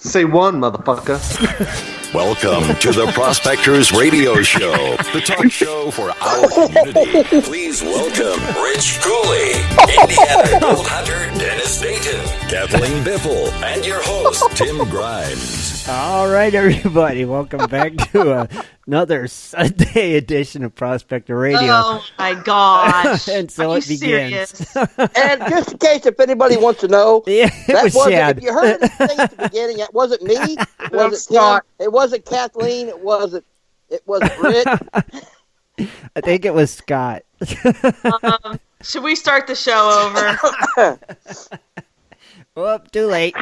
Say one, motherfucker. Welcome to the Prospectors Radio Show, the talk show for our community. Please welcome Rich Cooley, Indiana Gold Hunter Dennis Dayton, Kathleen Biffle, and your host, Tim Grimes. All right, everybody. Welcome back to another Sunday edition of Prospector Radio. Oh, my gosh. And so Are it you begins. serious? And just in case if anybody wants to know, Yeah, it was Shad. If you heard the thing at the beginning, it wasn't me. It wasn't Tim. It wasn't Kathleen. It wasn't Rich. I think it was Scott. Should we start the show over? Whoop, too late.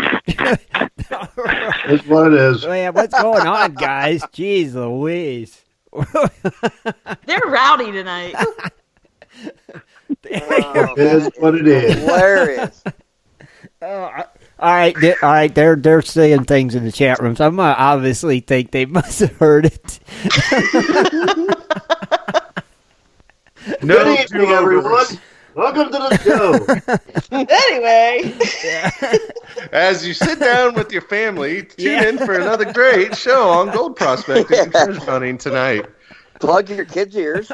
That's what it is. Man, what's going on, guys? Jeez Louise. They're rowdy tonight. It is what it is. Hilarious. All right. They're saying things in the chat rooms. I'm gonna obviously think they must have heard it. Good evening, everyone. Welcome to the show. Anyway. As you sit down with your family, tune in for another great show on gold prospecting and treasure hunting tonight. Plug your kids' ears.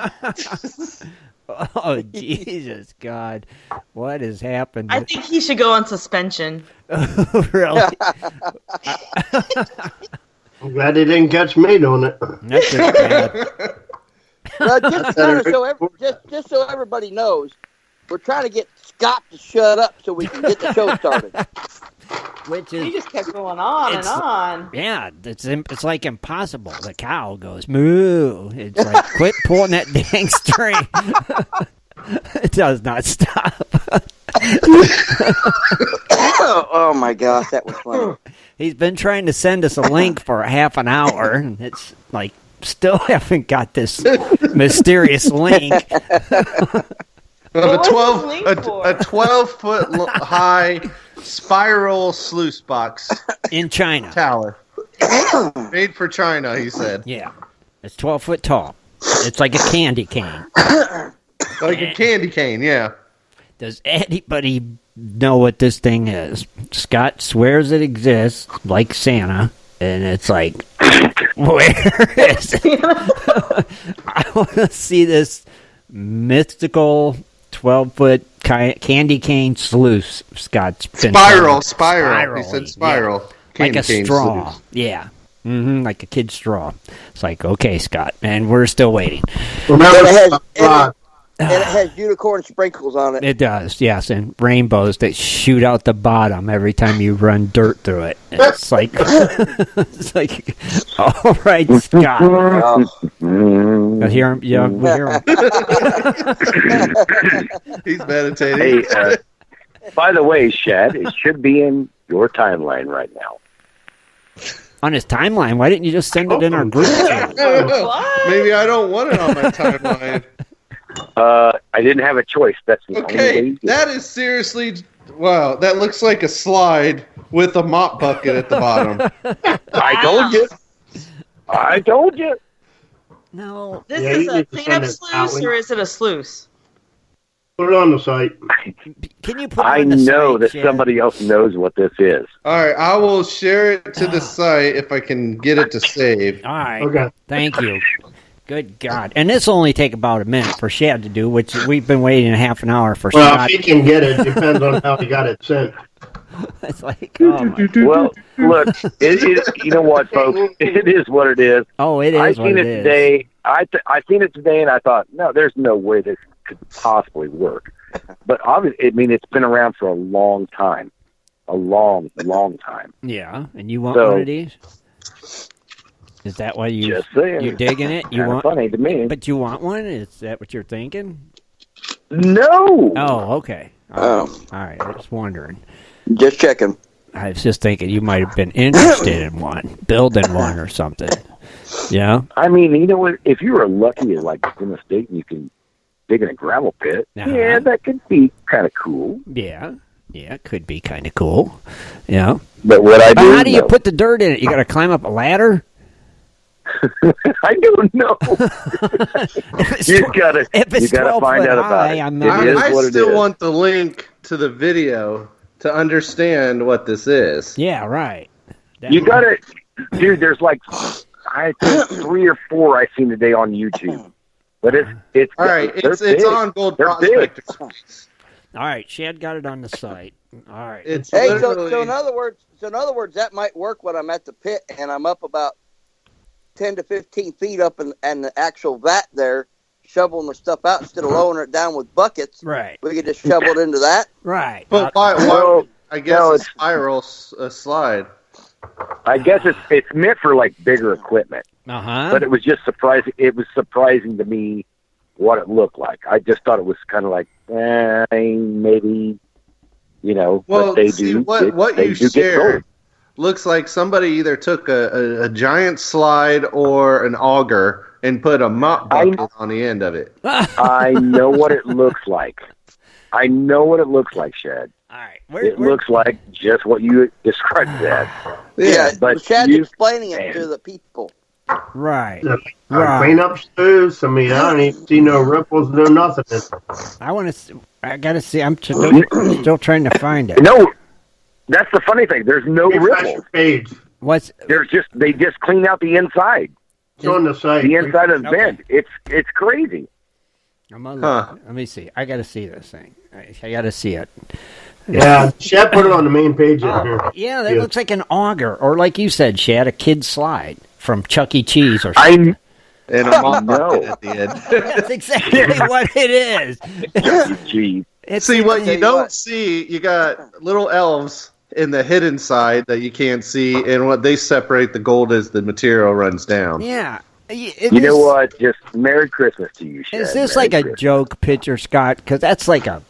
Oh, Jesus, God. What has happened? I think he should go on suspension. Really? I'm glad they didn't catch me doing it. That's just bad. Just so everybody knows, we're trying to get Scott to shut up so we can get the show started. Which He is, just kept going on and on. yeah, it's like impossible. The cow goes, moo. It's like, quit pulling that dang string. It does not stop. Oh, my gosh, that was funny. He's been trying to send us a link for a half an hour, and it's like, still haven't got this mysterious link. A What was this link for? 12-foot high spiral sluice box In China. tower. Made for China, he said. Yeah. It's 12 foot tall. It's like a candy cane. Like a candy cane, yeah. Does anybody know what this thing is? Scott swears it exists, like Santa, and it's like, where is it? I want to see this mystical 12-foot candy cane sluice. Scott's been Spiral. Spiral. He said spiral. Yeah. Candy Like a cane straw. sluice. Yeah. Like a kid's straw. It's like, okay, Scott, and we're still waiting. Remember, And it has unicorn sprinkles on it. It does, yes, and rainbows that shoot out the bottom every time you run dirt through it. It's like, it's like, all right, Scott. I hear him. Yeah, we hear him. He's meditating. Hey, by the way, Shad, it should be in your timeline right now. On his timeline, why didn't you just send it in our group chat? What? Maybe I don't want it on my timeline. I didn't have a choice. That's the only way Okay, you that is seriously... Wow, that looks like a slide with a mop bucket at the bottom. I told you. No. This Yeah, is you a need to cleanup send it sluice out. or is it a sluice? Put it on the site. Can you put it I on the know site, that Chad? somebody else knows what this is. All right, I will share it to the site if I can get it to save. All right. Okay. Thank you. Good God. And this will only take about a minute for Shad to do, which we've been waiting a half an hour for Well, Scott. if he can get it, depends on how he got it sent. It's like, oh, my. Well, look, you know what, folks? It is what it is. Oh, it I is what seen it it is. today. I seen it today, and I thought, no, there's no way this could possibly work. But obviously, I mean, it's been around for a long time, a long time. Yeah, and you want So- one of these? Is that why Just saying. you're digging it? You Kind of want? funny to me. But you want one? Is that what you're thinking? No. Oh, okay. All right. I was wondering. Just checking. I was just thinking you might have been interested in one, building one or something. Yeah. I mean, you know what? If you were lucky, like in the state, and you can dig in a gravel pit. Uh-huh. Yeah, that could be kind of cool. Yeah. Yeah, it could be kind of cool. Yeah. But what I But do how do you know- put the dirt in it? You got to climb up a ladder? I don't know. you gotta if it's 12 find foot out about high, it. I'm It not- is I what it still is. want the link to the video to understand what this is. Yeah, right. You got it, dude. There's like I think 3 or 4 I've seen today on YouTube. But it's all right. It's on Gold Prospectors. All right, Shad got it on the site. All right. So in other words, that might work when I'm at the pit and I'm up about 10 to 15 feet up and the actual vat there, shoveling the stuff out instead of lowering it down with buckets. Right. We could just shovel it into that. Right. But why I guess a spiral slide. I guess it's meant for like bigger equipment. But it was just surprising. It was surprising to me what it looked like. I just thought it was kind of like maybe, Well, what they see, do. What you shared looks like somebody either took a giant slide or an auger and put a mop bucket on the end of it. I know what it looks like. Shad. All right. It looks like just what you described as. Yeah, but Shad's explaining it to the people. Right. Clean up shoes. I mean, I don't even see no ripples, no nothing. I gotta see. I'm still trying to find it. No, that's the funny thing. There's no ripples. Page. They just cleaned out the inside. It's on the site. The inside of the vent. It's crazy. Let me see. I gotta see this thing. I gotta see it. Yeah, Shad put it on the main page in here. Yeah, that looks like an auger, or like you said, Shad, a kid's slide from Chuck E. Cheese or something. And a mop bucket at the end. That's exactly what it is. See, what you don't see, you got little elves in the hidden side that you can't see, and what they separate the gold as the material runs down. Yeah. You know what? Just Merry Christmas to you, Shad. Is this like a joke picture, Scott? Because that's like a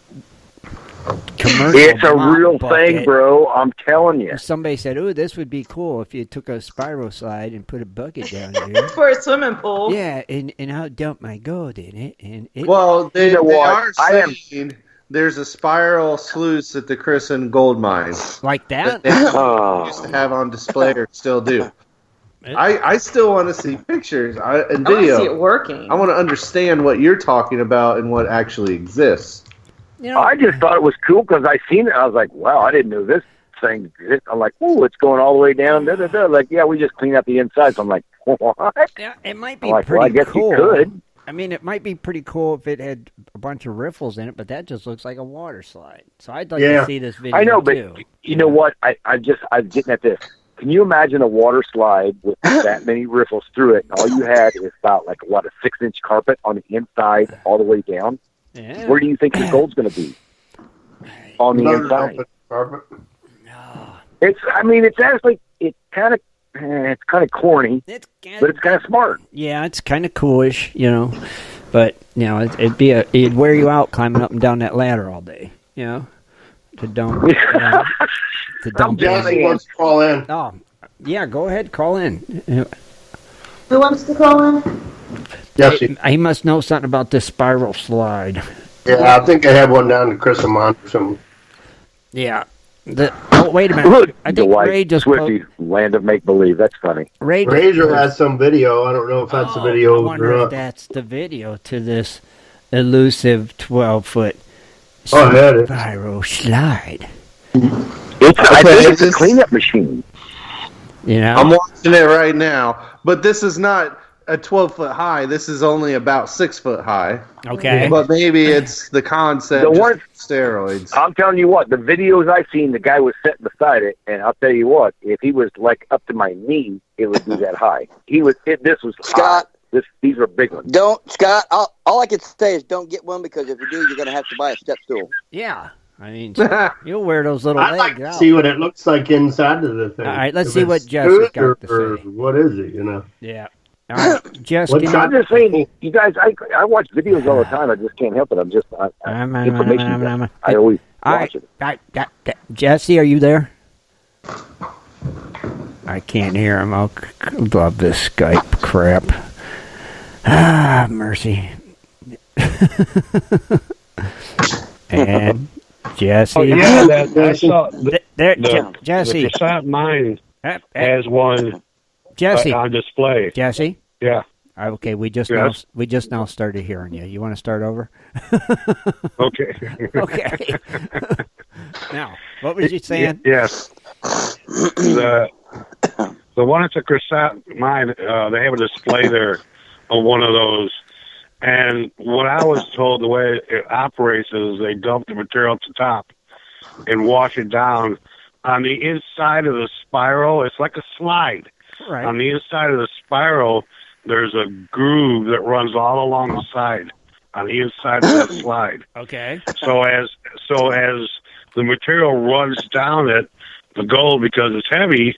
commercial. It's a real thing, bro. I'm telling you. Somebody said, "Oh, this would be cool if you took a spiral slide and put a bucket down here for a swimming pool." Yeah, and I'll dump my gold in it. And they are saying there's a spiral sluice at the Crescent gold mine, like that. They used to have on display or still do. I still want to see pictures and video. I want to see it working. I want to understand what you're talking about and what actually exists. I just thought it was cool because I seen it. I was like, wow, I didn't know this thing existed. I'm like, oh, it's going all the way down. Da, da, da. Like, yeah, we just cleaned out the inside. So I'm like, what? Yeah, it might be pretty cool. I guess you could. I mean, it might be pretty cool if it had a bunch of riffles in it, but that just looks like a water slide. So I'd like to see this video. I know, too. but you know what? I'm getting at this. Can you imagine a water slide with that many riffles through it, and all you had is about a 6-inch carpet on the inside all the way down? Yeah. Where do you think the gold's going to be? On the inside. Carpet. No. It's kind of corny, but it's kind of smart. Yeah, it's kind of coolish, but it'd wear you out climbing up and down that ladder all day, to dump. To dump. Jesse wants to call in. Oh, yeah, go ahead, call in. Who wants to call in? Jesse. He must know something about this spiral slide. Yeah, I think I have one down in Chrysamont or something. Yeah. Wait a minute. Look, I think Ray just Swifty, land of make believe. That's funny. Razor has some video. I don't know if that's the video. I wonder if that's the video to this elusive 12-foot spiral slide. I think it's a cleanup machine. I'm watching it right now, but this is not a 12-foot high. This is only about 6 foot high. Okay. But maybe it's the concept of steroids. I'm telling you what, the videos I've seen, the guy was sitting beside it, and I'll tell you what, if he was up to my knee, it would be that high. This was Scott. These are big ones. Scott, all I can say is don't get one, because if you do, you're going to have to buy a step stool. Yeah. I mean, you'll wear those little I'd legs like to out. see what it looks like inside of the thing. All right, let's see what Jess got to say. What is it, Yeah. All right, Jess, I'm just saying, you guys, I watch videos all the time. I just can't help it. I'm just, information. I always watch it. Jesse, are you there? I can't hear him. I love this Skype crap. Ah, mercy. And Jesse. Oh, yeah, I saw Jesse. The Facade Mine has one Jesse on display. Jesse? Yeah. Okay, we just now started hearing you. You want to start over? Okay. Okay. Now, what was you saying? Yes. The one at the Crescent mine, they have a display there of one of those. And what I was told, the way it operates is they dump the material at the top and wash it down. On the inside of the spiral, it's like a slide. Right. On the inside of the spiral, there's a groove that runs all along the side. On the inside of that slide. Okay. So as the material runs down it, the gold, because it's heavy,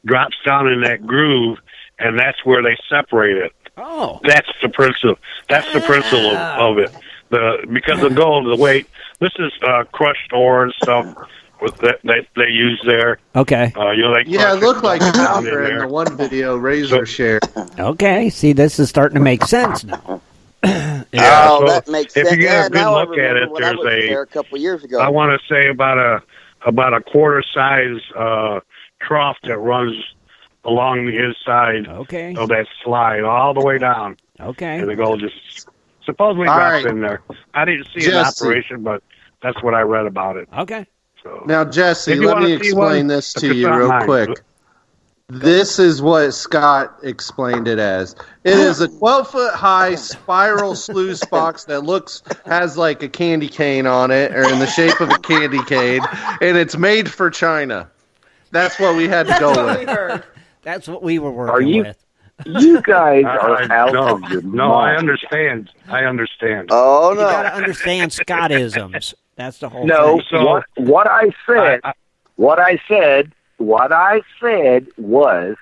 drops down in that groove, and that's where they separate it. Oh. That's the principle. That's the principle of it. Because the gold, the weight. This is crushed ore and stuff that they use there. Okay. It looked like an auger in the one video Razor shared. Okay. See, this is starting to make sense now. So that makes sense. If you get a good look at it, there's a couple years ago. I want to say about a quarter size trough that runs along the inside of that slide all the way down. Okay. And the gold just supposedly drops in there. I didn't see an operation, but that's what I read about it. Okay. So now, Jesse, let me explain this to you real quick. This is what Scott explained it as. It is a 12-foot high spiral sluice box that has like a candy cane on it, or in the shape of a candy cane, and it's made for China. That's what we had to go with. That's what we were working with. You guys are out of your mind. No, I understand. Oh, no. You got to understand Scottisms. That's the whole thing. No, so what I said was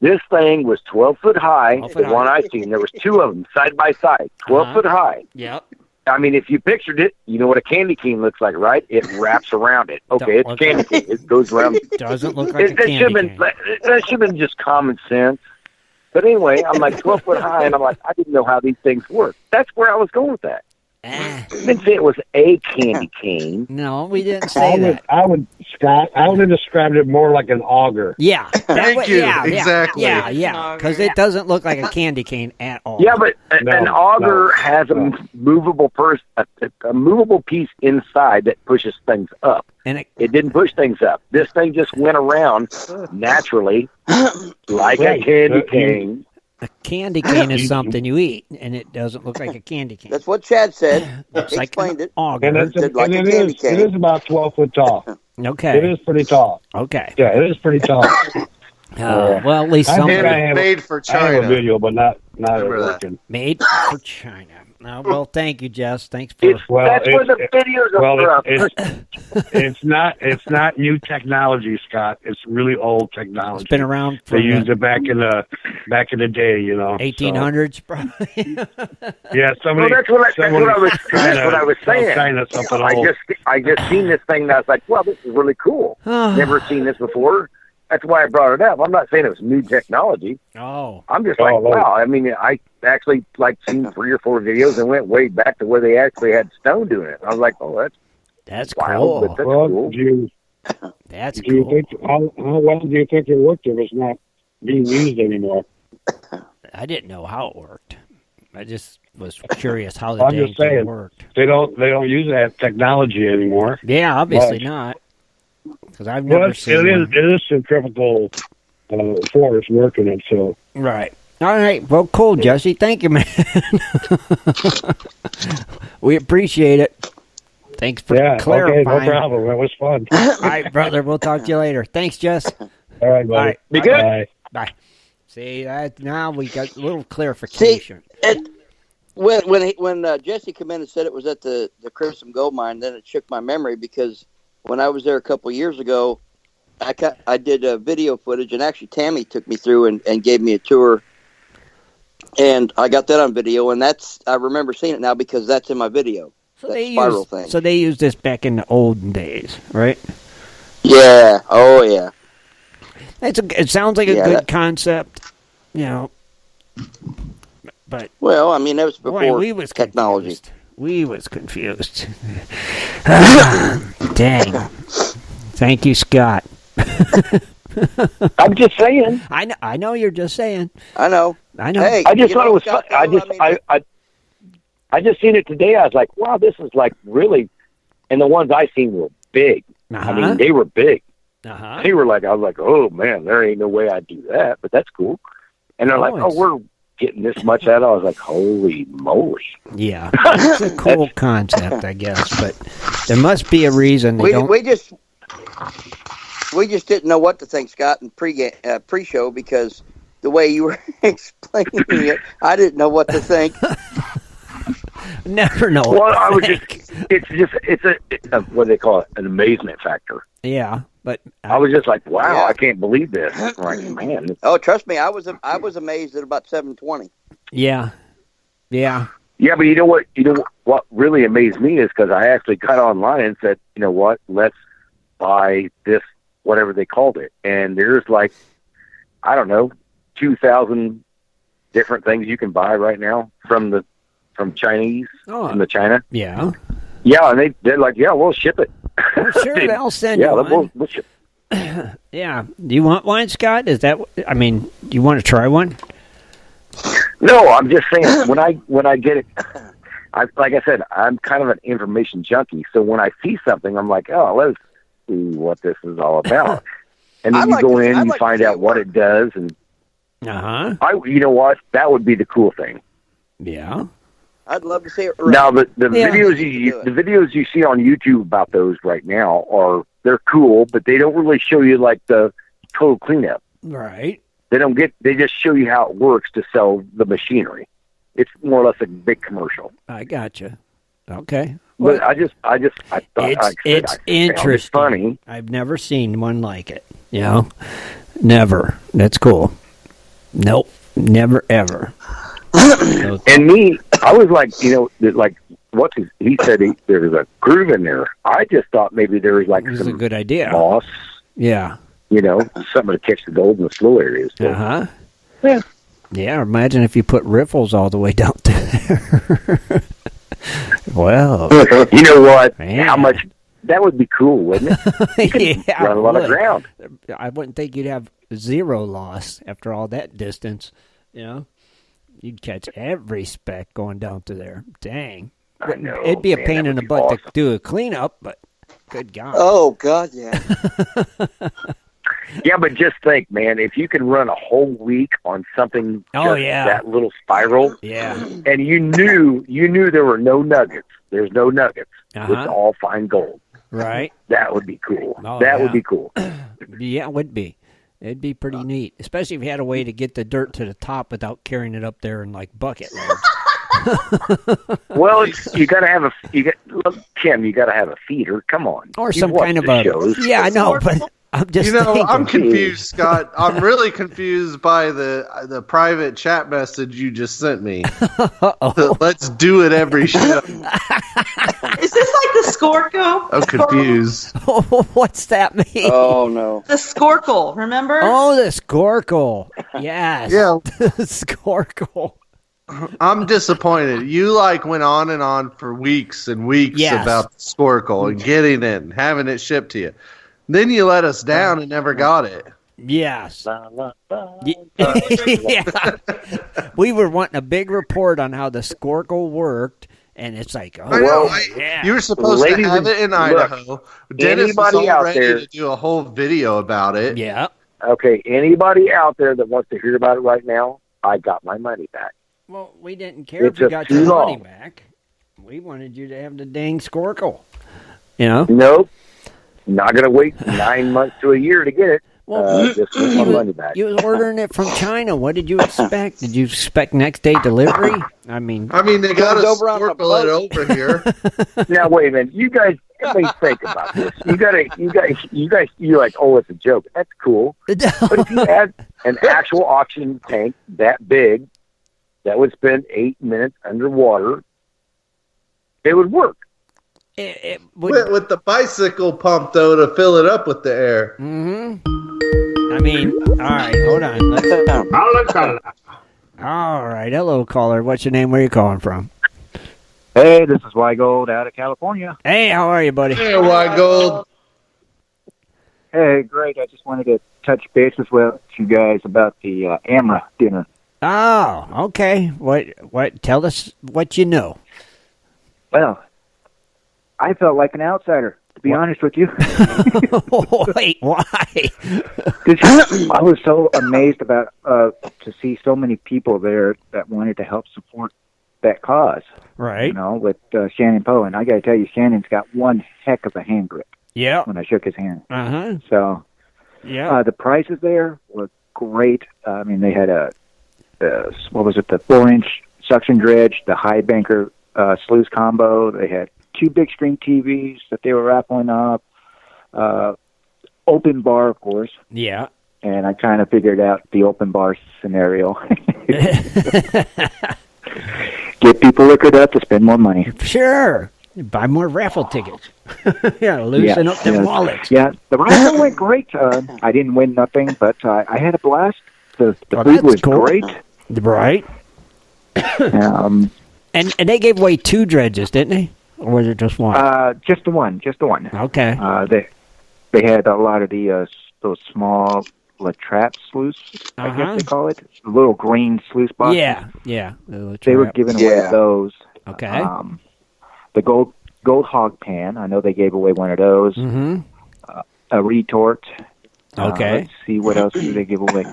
this thing was 12 foot high. The one I seen, there was two of them side by side, 12 foot high. Yep. I mean, if you pictured it, you know what a candy cane looks like, right? It wraps around it. Okay, it's a candy cane. It goes around. Doesn't look like a candy cane. That should have been just common sense. But anyway, I'm like 12 foot high, and I'm like, I didn't know how these things work. That's where I was going with that. I didn't say it was a candy cane. No, we didn't say that. I would have described it more like an auger. Yeah. Thank you. Exactly. Yeah. Because it doesn't look like a candy cane at all. Yeah, but an auger has a movable a movable piece inside that pushes things up. And it didn't push things up. This thing just went around naturally like a candy cane. A candy cane is something you eat, and it doesn't look like a candy cane. That's what Shad said. He explained it. Auger. And it is about 12 foot tall. Okay. It is pretty tall. Okay. Yeah, it is pretty tall. Well, at least something. Made for China. I have a video, but not working. Made for China. Well, thank you, Jess. Thanks for. That's where the videos are from. It's not new technology, Scott. It's really old technology. It's been around. They used it back in the day, 1800s, probably. Yeah, somebody. Well, that's what I was saying. China something old. I just seen this thing, and I was like, "Well, this is really cool. Never seen this before." That's why I brought it up. I'm not saying it was new technology. Oh. I'm just like, wow. I mean, I actually seen 3 or 4 videos and went way back to where they actually had stone doing it. I was like, oh, that's wild, cool. but that's cool. That's cool. How well do you think it worked if it's not being used anymore? I didn't know how it worked. I just was curious how the dang thing worked. They don't use that technology anymore. Yeah, obviously not. Because I've never seen it is centrifugal force working it, so. Right. All right. Well, cool, Jesse. Thank you, man. We appreciate it. Thanks for clarifying. Okay, no problem. It was fun. All right, brother. We'll talk to you later. Thanks, Jess. All right, buddy. All right. Be good. Bye. Bye. See, now we got a little clarification. See, when Jesse came in and said it was at the Crimson Gold Mine, then it shook my memory because when I was there a couple years ago, I did video footage, and actually Tammy took me through and gave me a tour, and I got that on video, and I remember seeing it now because that's in my video. So they used this back in the olden days, right? Yeah. Oh, yeah. It sounds like a good concept, but well, I mean, that was before we was technology. Confused. We was confused. Dang. Thank you, Scott. I'm just saying. I know you're just saying. I know. Hey, I just thought it was fun. I just seen it today. I was like, wow, this is like really. And the ones I seen were big. Uh-huh. I mean, they were big. They were like, I was like, oh man, there ain't no way I'd do that, but that's cool. And they're like, oh, we're getting this much out of it. I was like, holy moly. Yeah, it's a cool concept, I guess, but there must be a reason they don't... We just didn't know what to think, Scott, in pre-show, because the way you were explaining it, I didn't know what to think. Never know. Well, I was it's a what do they call it? An amazement factor. Yeah, but I was just like, wow, I can't believe this. Like, man. Oh, trust me, I was amazed at about 720. Yeah. Yeah, but you know what? What really amazed me is because I actually got online and said, you know what? Let's buy this, whatever they called it, and there's like, I don't know, 2,000 different things you can buy right now from Chinese, from the China. Yeah. Yeah, and they're like, yeah, we'll ship it. Well, sure, they'll send you one. We'll ship. Yeah. Do you want one, Scott? Do you want to try one? No, I'm just saying, when I get it, like I said, I'm kind of an information junkie, so when I see something, I'm like, oh, let's see what this is all about. And then you go in, you find out what it does, and you know what? That would be the cool thing. Yeah. I'd love to see it. Now, the videos you see on YouTube about those right now they're cool, but they don't really show you like the total cleanup. Right. They just show you how it works to sell the machinery. It's more or less a big commercial. I gotcha. Okay. But I thought it's interesting. Funny. I've never seen one like it. You know, never. That's cool. Nope, never ever. And me, I was like, like he said there was a groove in there. I just thought maybe there was like some a good idea. Moss. Yeah. Something to catch the gold in the slow areas. So. Yeah. Yeah. Imagine if you put riffles all the way down there. Well, you know what? Man. How much that would be cool, wouldn't it? You could run a lot of ground. I wouldn't think you'd have zero loss after all that distance. You'd catch every speck going down to there. Dang. I know. It'd be a pain in the butt to do a cleanup, but good God. Oh, God, yeah. Yeah, but just think, man, if you can run a whole week on something that little spiral, and you knew there were no nuggets. There's no nuggets. It's all fine gold. Right. That would be cool. Oh, that would be cool. Yeah, it would be. It'd be pretty neat, especially if you had a way to get the dirt to the top without carrying it up there in like bucket loads. Well, you got to have Kim. You got to have a feeder. Come on, or some kind of a shows. Yeah, I know, but I'm just I'm confused, Scott. I'm really confused by the private chat message you just sent me. Let's do it every show. Is this like the Scorco? I'm confused. What's that mean? Oh, no. The Scorkle, remember? Oh, the Scorkle. Yes. Yeah. The Scorkle. I'm disappointed. You went on and on for weeks and weeks about the Scorkle and getting it and having it shipped to you. Then you let us down and never got it. Yes. Yeah. We were wanting a big report on how the Scorkle worked. And it's like, you were supposed to have it in Idaho. Dennis was all ready to do a whole video about it. Yeah. Okay, anybody out there that wants to hear about it right now, I got my money back. Well, we didn't care if you got your money back. We wanted you to have the dang Scorkle. Nope. Not going to wait 9 months to a year to get it. Well, just get my money back. You was ordering it from China. What did you expect? Did you expect next day delivery? I mean, they got to Scorkle it over here. Now wait a minute, you guys. Think about this. You guys. You're like, oh, it's a joke. That's cool. But if you had an actual oxygen tank that big, that would spend 8 minutes underwater, it would work. It would... with the bicycle pump, though, to fill it up with the air. Mm-hmm. I mean, all right, hold on. All right, hello, caller. What's your name? Where are you calling from? Hey, this is Wygold out of California. Hey, how are you, buddy? Hey, Wygold. Hey, great. I just wanted to touch bases with you guys about the AMRA dinner. Oh, okay. What? Tell us what you know. Well, I felt like an outsider. To be honest with you. Wait, why? I was so amazed about to see so many people there that wanted to help support that cause. Right. With Shannon Poe. And I got to tell you, Shannon's got one heck of a hand grip. Yeah. When I shook his hand. Uh-huh. So, yeah. The prices there were great. I mean, they had the 4-inch suction dredge, the high banker sluice combo. They had 2 big screen TVs that they were raffling up. Open bar, of course. Yeah. And I kind of figured out the open bar scenario. Get people liquored up to spend more money. Sure. Buy more raffle tickets. Loosen up them wallets. Yeah, the raffle went great. I didn't win nothing, but I had a blast. The food was cool. great. Right. And they gave away 2 dredges, didn't they? Or was it just one? Just the one. Okay. They had a lot of those small trap sluice, I guess they call it. The little green sluice boxes. Yeah. They were giving away those. Okay. The gold hog pan. I know they gave away one of those. Mm-hmm. A retort. Okay. Let's see what else did they give away.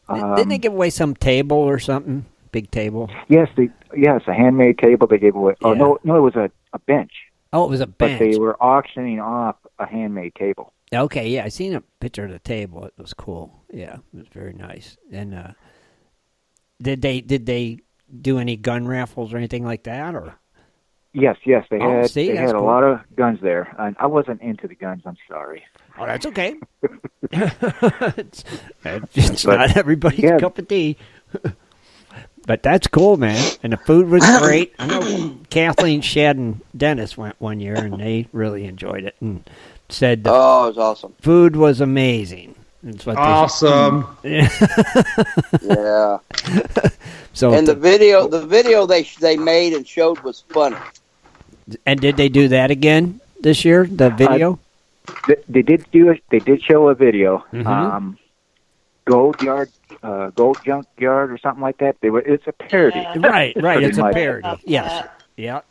Didn't they give away some table or something? Big table. Yes, a handmade table they gave away. Oh no, it was a bench. Oh, it was a bench. But they were auctioning off a handmade table. Okay, yeah, I seen a picture of the table. It was cool. Yeah, it was very nice. And did they do any gun raffles or anything like that, or? Yes, they had. They had cool. A lot of guns there. I wasn't into the guns. I'm sorry. Oh, that's okay. it's not everybody's cup of tea. But that's cool, man. And the food was great. I know Kathleen, Shad, and Dennis went one year, and they really enjoyed it and said it was awesome. Food was amazing. That's what awesome. Yeah. So and the video they made and showed was funny. And did they do that again this year? The video? They did do it. They did show a video. Mm-hmm. Gold Junkyard or something like that. It's a parody. Right. It's a parody. Yes. Yeah.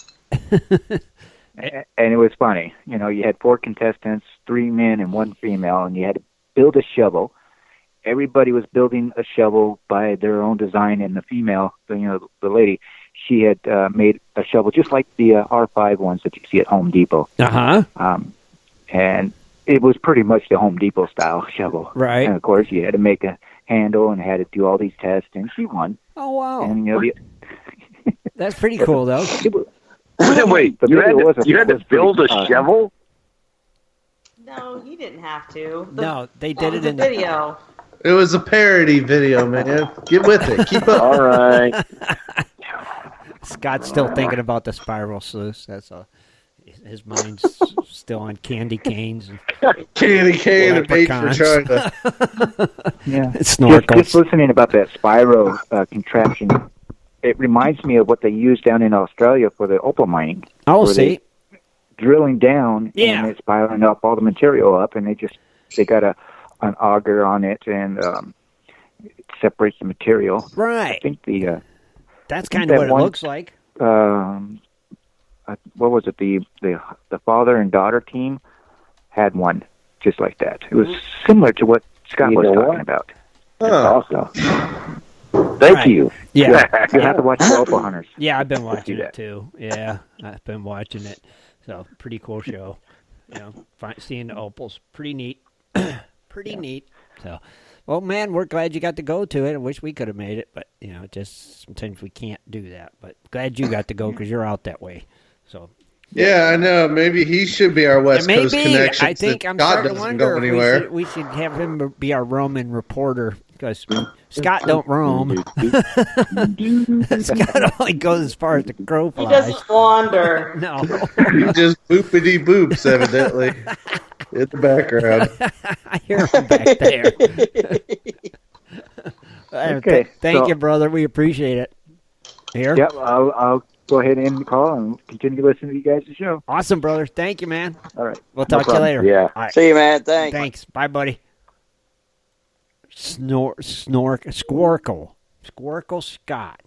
And it was funny. You had 4 contestants, 3 men and 1 female, and you had to build a shovel. Everybody was building a shovel by their own design, and the female, the lady, she had made a shovel just like the R5 ones that you see at Home Depot. Uh-huh. And it was pretty much the Home Depot style shovel. Right. And of course, you had to make a handle and had to do all these tests, and she won. Oh, wow. And that's pretty cool, though. Wait, you had to build a shovel? No, he didn't have to. No, they did it in the video. It was a parody video, man. Get with it. Keep up. All right. Scott's still thinking about the spiral sluice. That's all. His mind's still on candy canes. Candy cane and bait for China. Yeah. Snorkels. Just listening about that spiral contraption, it reminds me of what they use down in Australia for the opal mining. Oh, see. Drilling down, and it's piling up all the material up, and they got an auger on it, and it separates the material. Right. I think that's kind of what it looks like. What was it? The father and daughter team had one just like that. It was similar to what Scott was talking about. Oh. Thank you. Yeah. You have to watch the Opal Hunters. Yeah, I've been watching it too. Yeah, I've been watching it. So, pretty cool show. Seeing the opals. Pretty neat. Pretty neat. So, well, man, we're glad you got to go to it. I wish we could have made it, but, just sometimes we can't do that. But glad you got to go because you're out that way. So. Yeah, I know. Maybe he should be our West Coast connection. I think I'm starting to wonder if we should have him be our roaming reporter because Scott don't roam. Scott only goes as far as the crow flies. He doesn't wander. No. He just boopity boops, evidently, in the background. I hear him back there. Okay. Thank you, brother. We appreciate it. Here? Yep, I'll go ahead and end the call and continue listening to you guys' show. Awesome, brother. Thank you, man. All right. We'll talk to you later. Yeah. All right. See you, man. Thanks. Thanks. Bye, buddy. Squirkle Scott.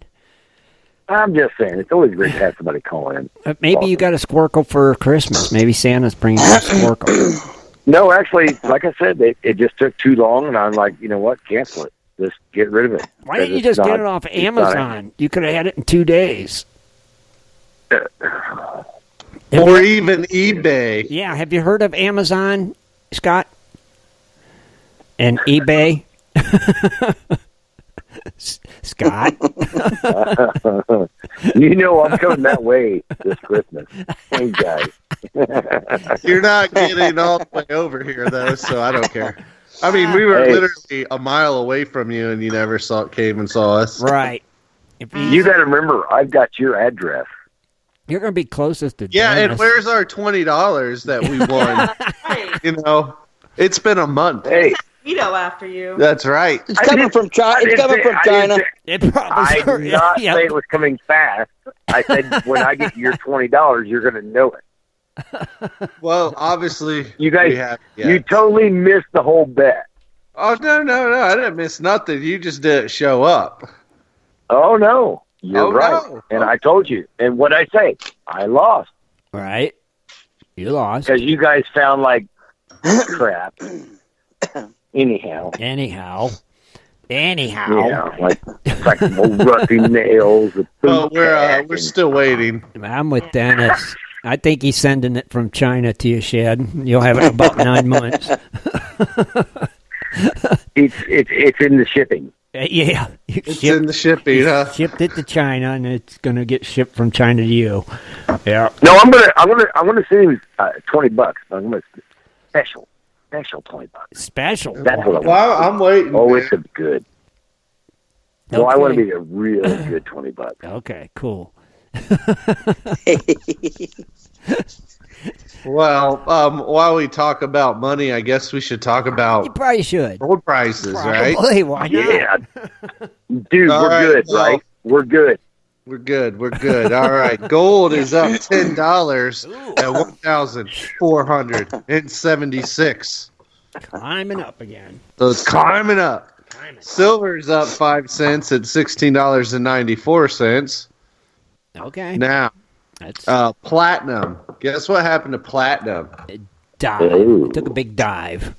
I'm just saying, it's always great to have somebody call in. Maybe you got a Squircle for Christmas. Maybe Santa's bringing you a Squircle. No, actually, like I said, it just took too long, and I'm like, you know what? Cancel it. Just get rid of it. Why didn't you just get it off Amazon? You could have had it in 2 days. Or even eBay. Yeah, have you heard of Amazon, Scott? And eBay? Scott? You know I'm coming that way this Christmas. Hey, guys. You're not getting all the way over here, though, so I don't care. I mean, we were literally a mile away from you, and you never came and saw us. Right. You got to remember, I've got your address. You're going to be closest to Yeah, Dennis. and where's our $20 that we won? You know, it's been a month. Hey. Veto after you. That's right. It's coming from China. It's coming from China. I did not say it was coming fast. I said when I get your $20, you're going to know it. Well, obviously, you guys, you totally missed the whole bet. Oh no! I didn't miss nothing. You just didn't show up. Oh no, you're right. No. And I told you. And what I say, I lost. Right, you lost because you guys sound like crap. Anyhow. Yeah, like rusty nails. Well, we're still waiting. I'm with Dennis. I think he's sending it from China to you, Shad. You'll have it in about 9 months. It's in the shipping. Yeah, it's in the shipping. Shipped it to China, and it's going to get shipped from China to you. Yeah. No, I'm gonna send you $20. I'm gonna special $20. Special. That's what I want. Well, I'm waiting. Oh, it's a good. Okay. Well, I want to be a really good $20. Okay, cool. Well, while we talk about money, I guess we should talk about. You probably should. Gold prices, right? Why not? Yeah, dude, we're good, right? We're good. We're good. All right, gold is up $10 at 1,476. Climbing up again. So it's climbing up. Silver's up 5 cents at $16.94. Okay. Now, platinum. Guess what happened to platinum? It It took a big dive.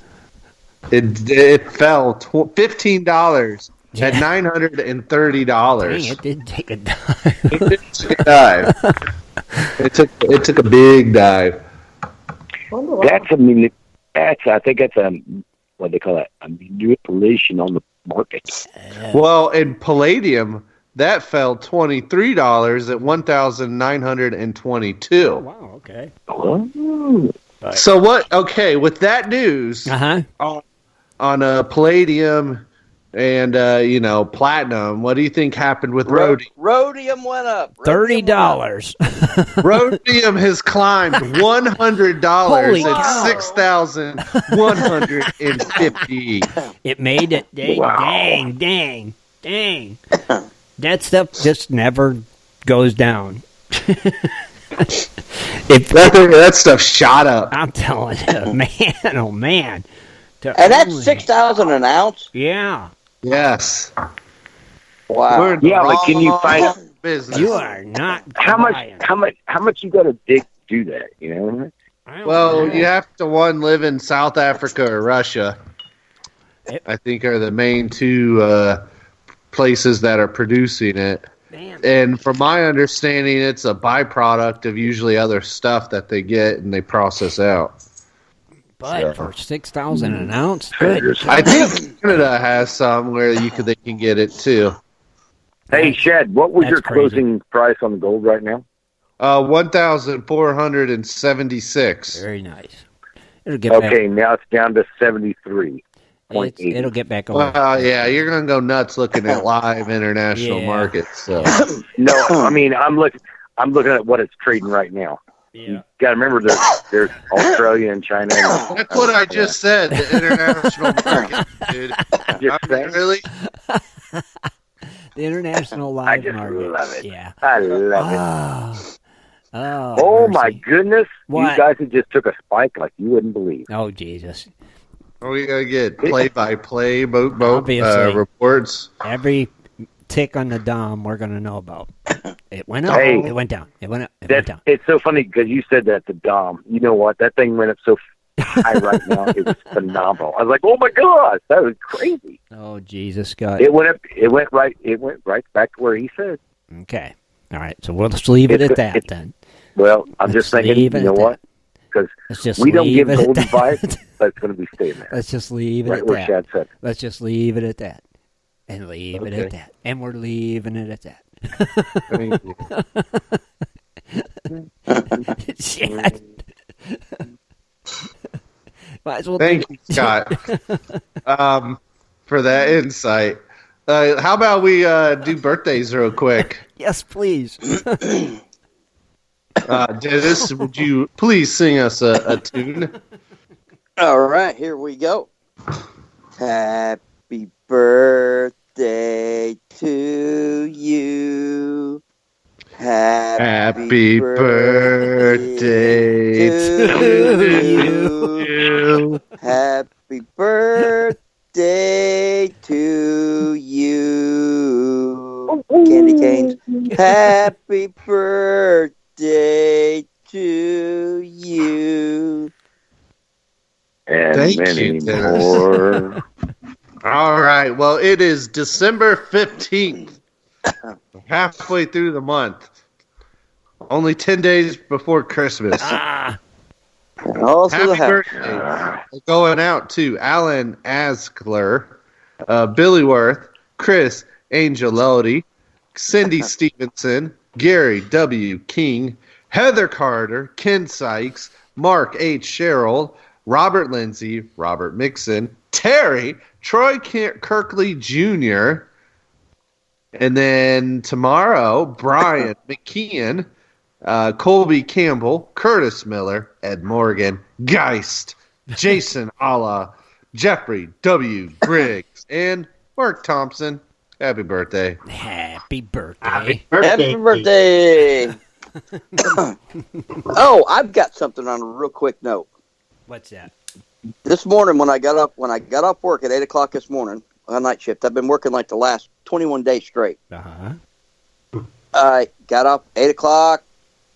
It fell $15 at $930. Dang, it did take a dive. It did take a dive. It took a big dive. I think that's what they call it, a manipulation on the market. Well, in palladium, that fell $23 at $1,922. Oh, wow, okay. So what? Okay, with that news on palladium and platinum, what do you think happened with rhodium? Rhodium went up. $30. Rhodium has climbed $100 at $6,150. It made it. Dang. That stuff just never goes down. That stuff shot up. I'm telling you, man, oh man. And that's $6,000 an ounce? Yeah. Yes. Wow. Yeah, but can you find business? You are not. How much you got to dig to do that? You know. Well, you have to live in South Africa or Russia. I think are the main two places that are producing it. Damn. And from my understanding, it's a byproduct of usually other stuff that they get and they process out. But for $6,000 an ounce, I think Canada has some where they can get it too. Hey, Shad, what was your closing price on the gold right now? 1,476. Very nice. It'll get back. Now it's down to 73. It'll get back over. Well, yeah, you're gonna go nuts looking at live international markets. So. No, I mean I'm looking at what it's trading right now. Yeah. You got to remember there's Australia and China. And that's what I just said. The international market, dude. Really? The international live market. I just love it. Yeah. I love it. Oh my goodness! What? You guys have just took a spike like you wouldn't believe. Oh Jesus! We gotta get play-by-play boat reports every tick on the dom we're going to know about. It went up. Hey, it went down. It went up. It went down. It's so funny because you said that the dom. You know what? That thing went up so high right now. It was phenomenal. I was like, oh my gosh, that was crazy. Oh Jesus, Scott! It went up. It went right back to where he said. Okay. All right. So we'll just leave it at that then. Well, I'm just thinking. You know what? Because we don't give golden vibes, but it's going to be staying there. Let's just leave it right at where that. Shad said. Let's just leave it at that, and leave it at that, and we're leaving it at that. Shad. Might as well Thank you, Scott, for that insight. How about we do birthdays real quick? Yes, please. Dennis, would you please sing us a tune? All right, here we go. Happy birthday to you. Happy birthday to you. Happy birthday to you. Candy canes. Happy birthday to you. And Thank many you, Dennis. more. All right. Well, it is December 15th. Halfway through the month. Only 10 days before Christmas. Also Happy birthday going out to Alan Askler, Billy Worth, Chris Angelotti, Cindy Stevenson, Gary W. King, Heather Carter, Ken Sykes, Mark H. Sherrill, Robert Lindsay, Robert Mixon, Terry, Troy Kirkley Jr., and then tomorrow, Brian McKeon, Colby Campbell, Curtis Miller, Ed Morgan, Geist, Jason Alla, Jeffrey W. Griggs, and Mark Thompson. Happy birthday. Happy birthday. Happy birthday. Oh, I've got something on a real quick note. What's that? This morning when I got off work at 8 o'clock this morning on night shift, I've been working like the last 21 days straight. Uh-huh. I got up 8 o'clock,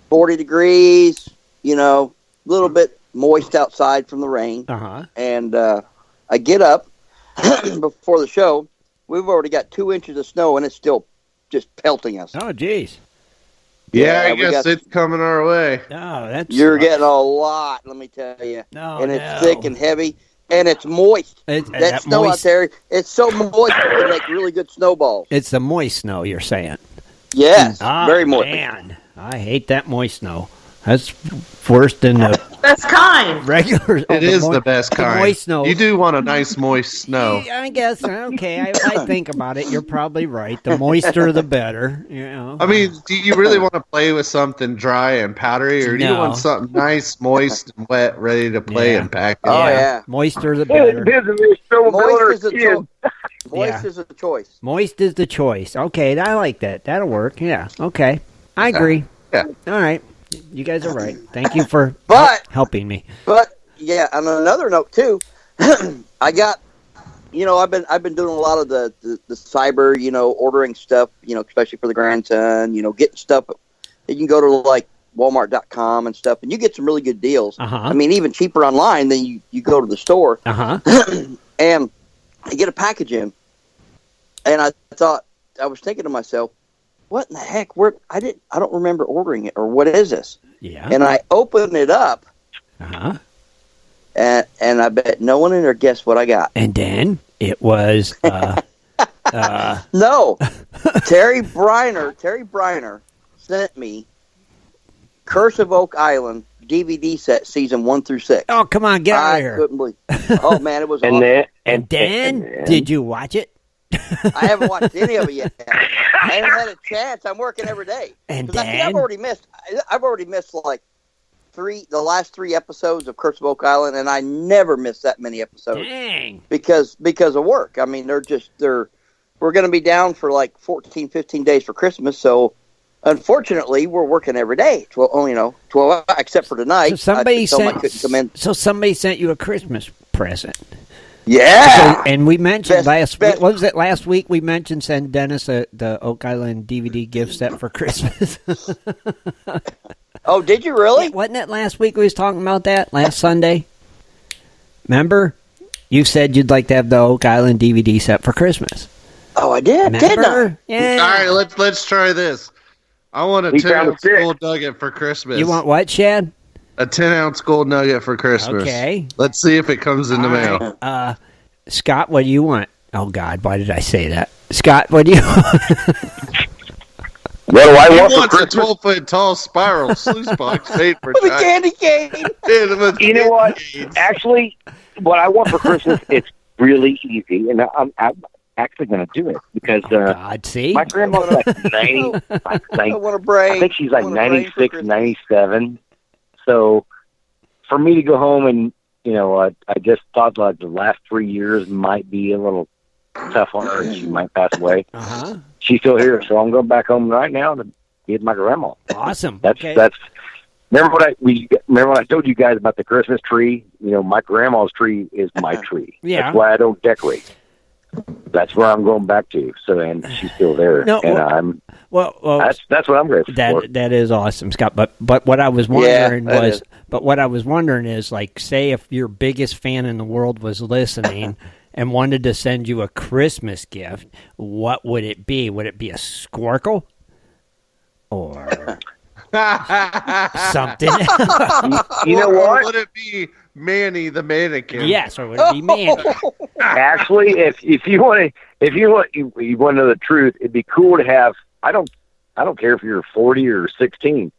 40 degrees, a little bit moist outside from the rain. Uh-huh. And I get up before the show. We've already got 2 inches of snow, and it's still just pelting us. Oh, geez. Yeah, I guess it's coming our way. Oh, You're getting a lot, let me tell you. And it's thick and heavy, and it's moist. That snow moist. out there, it's so moist it can make really good snowballs. It's the moist snow, you're saying? Yes, very moist. Man, I hate that moist snow. That's worse than the best kind. Regular. It is the best kind. Moist snow. You do want a nice moist snow. I guess. Okay, I think about it. You're probably right. The moister, the better. I mean, do you really want to play with something dry and powdery, or do you want something nice, moist, and wet, ready to play and pack it? Oh, yeah. Moister, the better. Moist is a choice. Moist is the choice. Okay, I like that. That'll work. Yeah. Okay. I agree. Yeah. All right. You guys are right. Thank you for helping me. But yeah, on another note too, I got, I've been doing a lot of the cyber, ordering stuff, especially for the grandson, getting stuff. You can go to like Walmart.com and stuff, and you get some really good deals. Uh-huh. I mean, even cheaper online than you go to the store. Uh-huh. And I get a package in, and I was thinking to myself, what in the heck? I don't remember ordering it, or what is this? Yeah. And I open it up. Uh-huh. And I bet no one in there guessed what I got. And then it was no. Terry Briner sent me Curse of Oak Island DVD set season 1 through 6. Oh, come on, get out of here. I couldn't believe. Oh man, it was and awesome. And then did you watch it? I haven't watched any of it yet. I haven't had a chance. I'm working every day. And then I've already missed like the last 3 episodes of Curse of Oak Island, and I never miss that many episodes. Dang. Because of work. I mean, we're going to be down for like 14, 15 days for Christmas, so unfortunately, we're working every day. 12 except for tonight. So somebody I couldn't come in. So somebody sent you a Christmas present. Yeah. So, and we mentioned what was it last week? We mentioned send Dennis the Oak Island DVD gift set for Christmas. Oh, did you really? Yeah, wasn't it last week we was talking about that? Last Sunday? Remember? You said you'd like to have the Oak Island DVD set for Christmas. Oh, I did. Remember? Didn't I? Yeah. All right, let's try this. I want a 10-ounce gold nugget for Christmas. You want what, Shad? A 10-ounce gold nugget for Christmas. Okay. Let's see if it comes in the mail. Scott, what do you want? Oh, God, why did I say that? Scott, what do you want? What do I want for Christmas? A 12-foot tall spiral sluice box made for with a candy cane. You know what? Actually, what I want for Christmas, it's really easy, and I'm actually going to do it because my grandma's like 90. I want a brain. I think she's like 96, 97. So for me to go home and, I just thought like the last 3 years might be a little tough on her and she might pass away. Uh-huh. She's still here, so I'm going back home right now to be with my grandma. Awesome. That's remember when I told you guys about the Christmas tree? My grandma's tree is my tree. Yeah. That's why I don't decorate. That's where I'm going back to. So, and she's still there, and that's what I'm grateful for. That is awesome, Scott. But what I was wondering is, like, say if your biggest fan in the world was listening and wanted to send you a Christmas gift, what would it be? Would it be a squircle or something? You know what? Or would it be Manny the mannequin? Yes, or would it be Manny? Actually, if you want to know the truth, it'd be cool to have. I don't care if you're 40 or 16,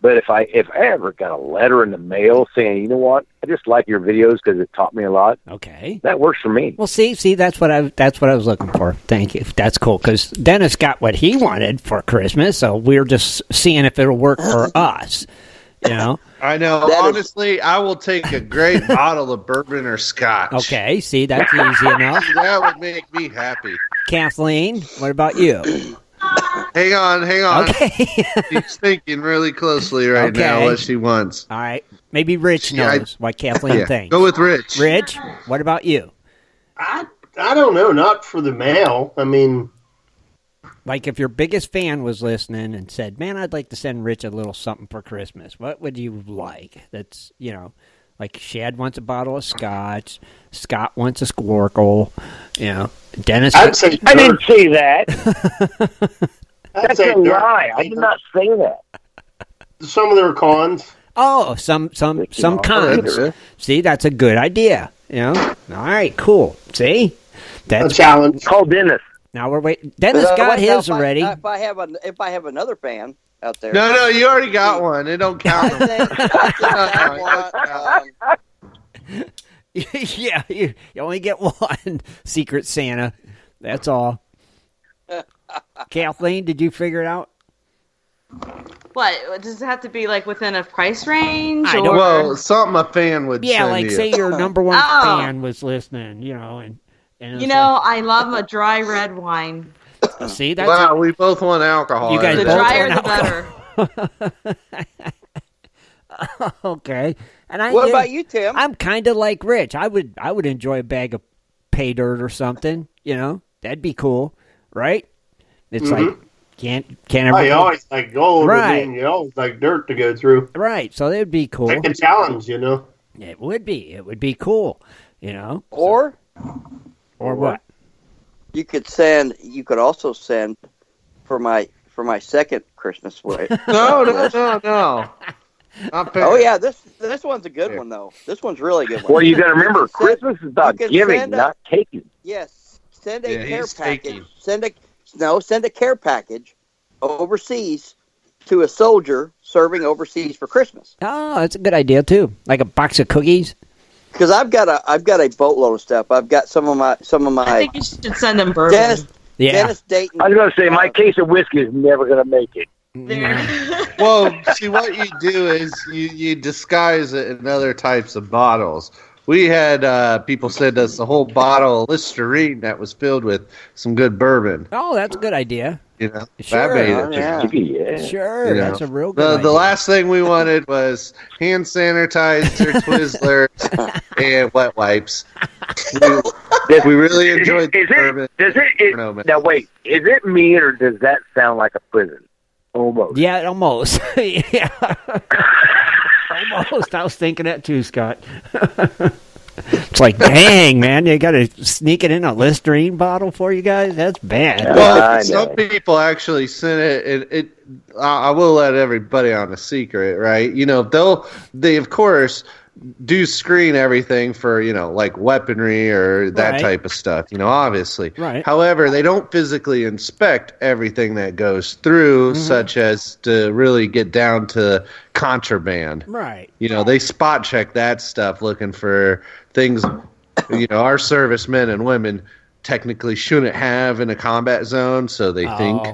but if I ever got a letter in the mail saying, you know what, I just like your videos because it taught me a lot. Okay, that works for me. Well, see, that's what I was looking for. Thank you. That's cool because Dennis got what he wanted for Christmas, so we're just seeing if it'll work for us. I know. Honestly, I will take a great bottle of bourbon or scotch. Okay, see, that's easy enough. That would make me happy. Kathleen, what about you? Hang on. Okay. She's thinking really closely right now what she wants. All right. Maybe Rich knows what Kathleen thinks. Go with Rich. Rich, what about you? I don't know. Not for the mail. I mean... Like if your biggest fan was listening and said, man, I'd like to send Rich a little something for Christmas, what would you like? That's, like Shad wants a bottle of scotch, Scott wants a squircle, Dennis. I didn't say that. That's a lie. I did not say that. Some of their cons. Oh, some cons. See, that's a good idea. All right, cool. See? That's a challenge. Call Dennis. Now we're waiting. Dennis got his already. If I have another fan out there. No, you already got one. It don't count. Yeah, you only get one. Secret Santa. That's all. Kathleen, did you figure it out? What? Does it have to be like within a price range? Well, something a fan would send like you. Say your number one fan was listening, and I love a dry red wine. See, that's wow, we both want alcohol. You guys the both drier want the better. Okay. And what about you, Tim? I'm kind of like Rich. I would enjoy a bag of pay dirt or something. That'd be cool, right? It's like can't ever. You always like gold, right? And you always like dirt to go through, right? So that'd be cool. Like a challenge, It would be. It would be cool, Or what? You could also send for my second Christmas way. No. Oh yeah, this one's a good one though. This one's really good one. Well, you got to remember, Christmas is about giving, not taking. Yes, send a care package. Send a care package overseas to a soldier serving overseas for Christmas. Oh, that's a good idea too. Like a box of cookies. Because I've got a boatload of stuff. I've got some of my. I think you should send them bourbon. Dennis Dayton. I was going to say my case of whiskey is never going to make it. Well, see, what you do is you disguise it in other types of bottles. We had people send us a whole bottle of Listerine that was filled with some good bourbon. Oh, that's a good idea. You know, Sure. that made it. Yeah. Sure, You know, that's a real good idea. The last thing we wanted was hand sanitizer, Twizzlers, and wet wipes. We really enjoyed the bourbon. Now wait, is it me or does that sound like a prison? Almost. Yeah, almost. Yeah. Almost. I was thinking that too, Scott. It's like, dang, man, you got to sneak it in a Listerine bottle for you guys? That's bad. Well, some people actually send it. I will let everybody on a secret, right? You know, they of course do screen everything for, you know, like weaponry or that type of stuff, you know, obviously. Right. However, they don't physically inspect everything that goes through, such as to really get down to contraband. Right. You know, they spot check that stuff looking for things, you know, our servicemen and women technically shouldn't have in a combat zone, so they think.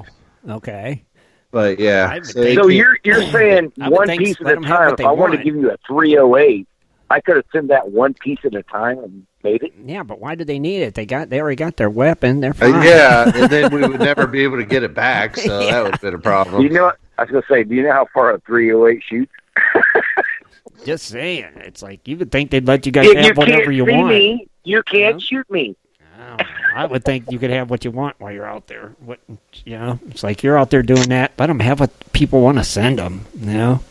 Okay. But yeah. So you're saying one piece at a time. If I wanted to give you a 308, I could have sent that one piece at a time and made it. Yeah, but why do they need it? They already got their weapon. They're fine. Yeah, and then we would never be able to get it back, so that would have been a problem. You know what? I was going to say, do you know how far a 308 shoots? Just saying. It's like you would think they'd let you guys have whatever you want. Me. You can't shoot me. I would think you could have what you want while you're out there. It's like you're out there doing that. Let them have what people want to send them. You know,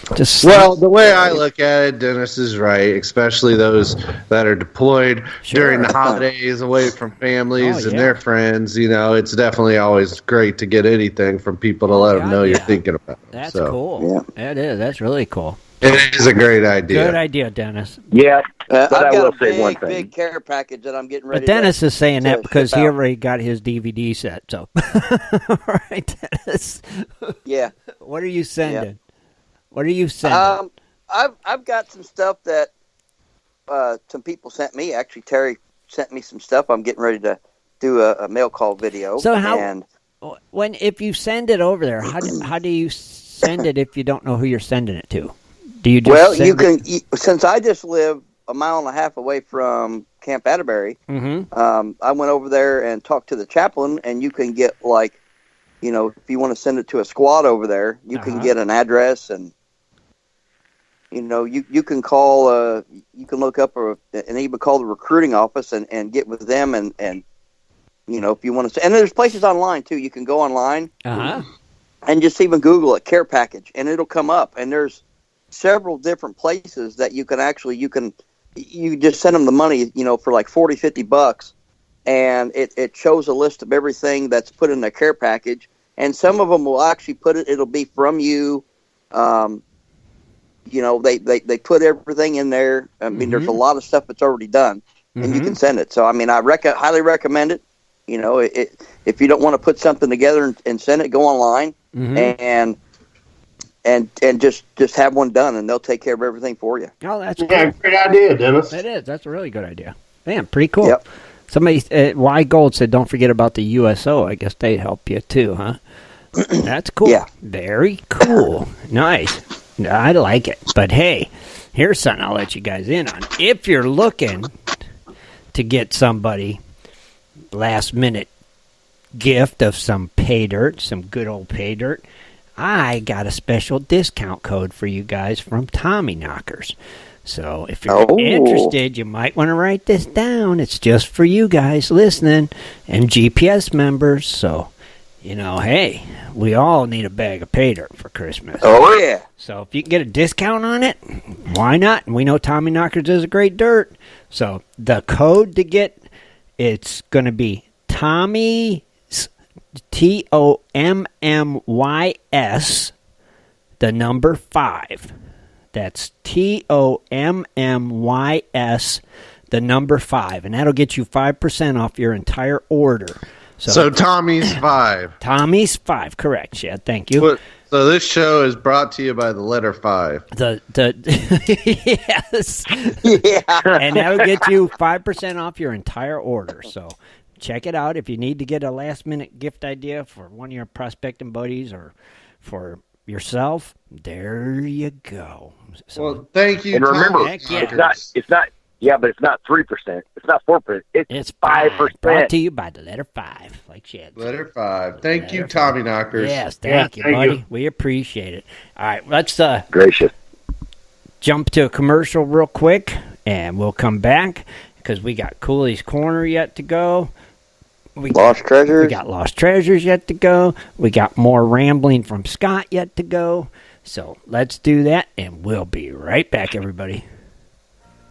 the way I look at it, Dennis is right. Especially those that are deployed during the holidays, away from families and their friends. You know, it's definitely always great to get anything from people to let them know you're thinking about them. That's cool. Yeah. That is. That's really cool. It is a great idea. Good idea, Dennis. Yeah. I've got a big care package that I'm getting ready. But Dennis is saying that because he already got his DVD set. So, all right, Dennis. Yeah. What are you sending? Yeah. What are you sending? I've got some stuff that some people sent me. Actually, Terry sent me some stuff. I'm getting ready to do a mail call video. So if you send it over there, how do you send it if you don't know who you're sending it to? Do you just since I just live a mile and a half away from Camp Atterbury, I went over there and talked to the chaplain, and you can get, like, you know, if you want to send it to a squad over there, you can get an address, and, you know, you can call, you can look up and even call the recruiting office and get with them, and you know, if you want to, and there's places online too. You can go online and just even Google it, care package, and it'll come up, and there's several different places that you can you just send them the money, you know, for like $40-$50, and it shows a list of everything that's put in the care package, and some of them will actually it'll be from you. You know, they put everything in there. I mean, there's a lot of stuff that's already done, and you can send it. So, I mean, I highly recommend it. You know, if you don't want to put something together and send it, go online and just have one done, and they'll take care of everything for you. Oh, that's great idea, Dennis. It is. That's a really good idea. Man, pretty cool. Yep. Somebody, Y Gold said, don't forget about the USO. I guess they help you too, huh? That's cool. Yeah. Very cool. Nice. I like it. But hey, here's something I'll let you guys in on. If you're looking to get somebody last minute gift of some pay dirt, some good old pay dirt, I got a special discount code for you guys from Tommy Knockers. So if you're interested, you might want to write this down. It's just for you guys listening and GPS members. So, you know, hey, we all need a bag of pay dirt for Christmas. Oh, yeah. So if you can get a discount on it, why not? And we know Tommy Knockers is a great dirt. So the code to get, it's going to be Tommy, TOMMYS, the number 5. That's TOMMYS, the number 5. And that'll get you 5% off your entire order. So Tommy's 5. Tommy's 5, correct, Shad. Thank you. So this show is brought to you by the letter 5. Yes. Yeah. And that'll get you 5% off your entire order. So check it out. If you need to get a last-minute gift idea for one of your prospecting buddies or for yourself, there you go. So, well, thank you. And remember, it's not Yeah, but it's not 3%. It's not 4%. It's 5%. Brought to you by the letter 5, like Shad. Letter 5. Thank you, Tommy Knockers. Yes, thank you, buddy. We appreciate it. All right, let's gracious jump to a commercial real quick, and we'll come back because we got Cooley's Corner yet to go. Lost Treasures. We got Lost Treasures yet to go. We got more rambling from Scott yet to go. So let's do that, and we'll be right back, everybody.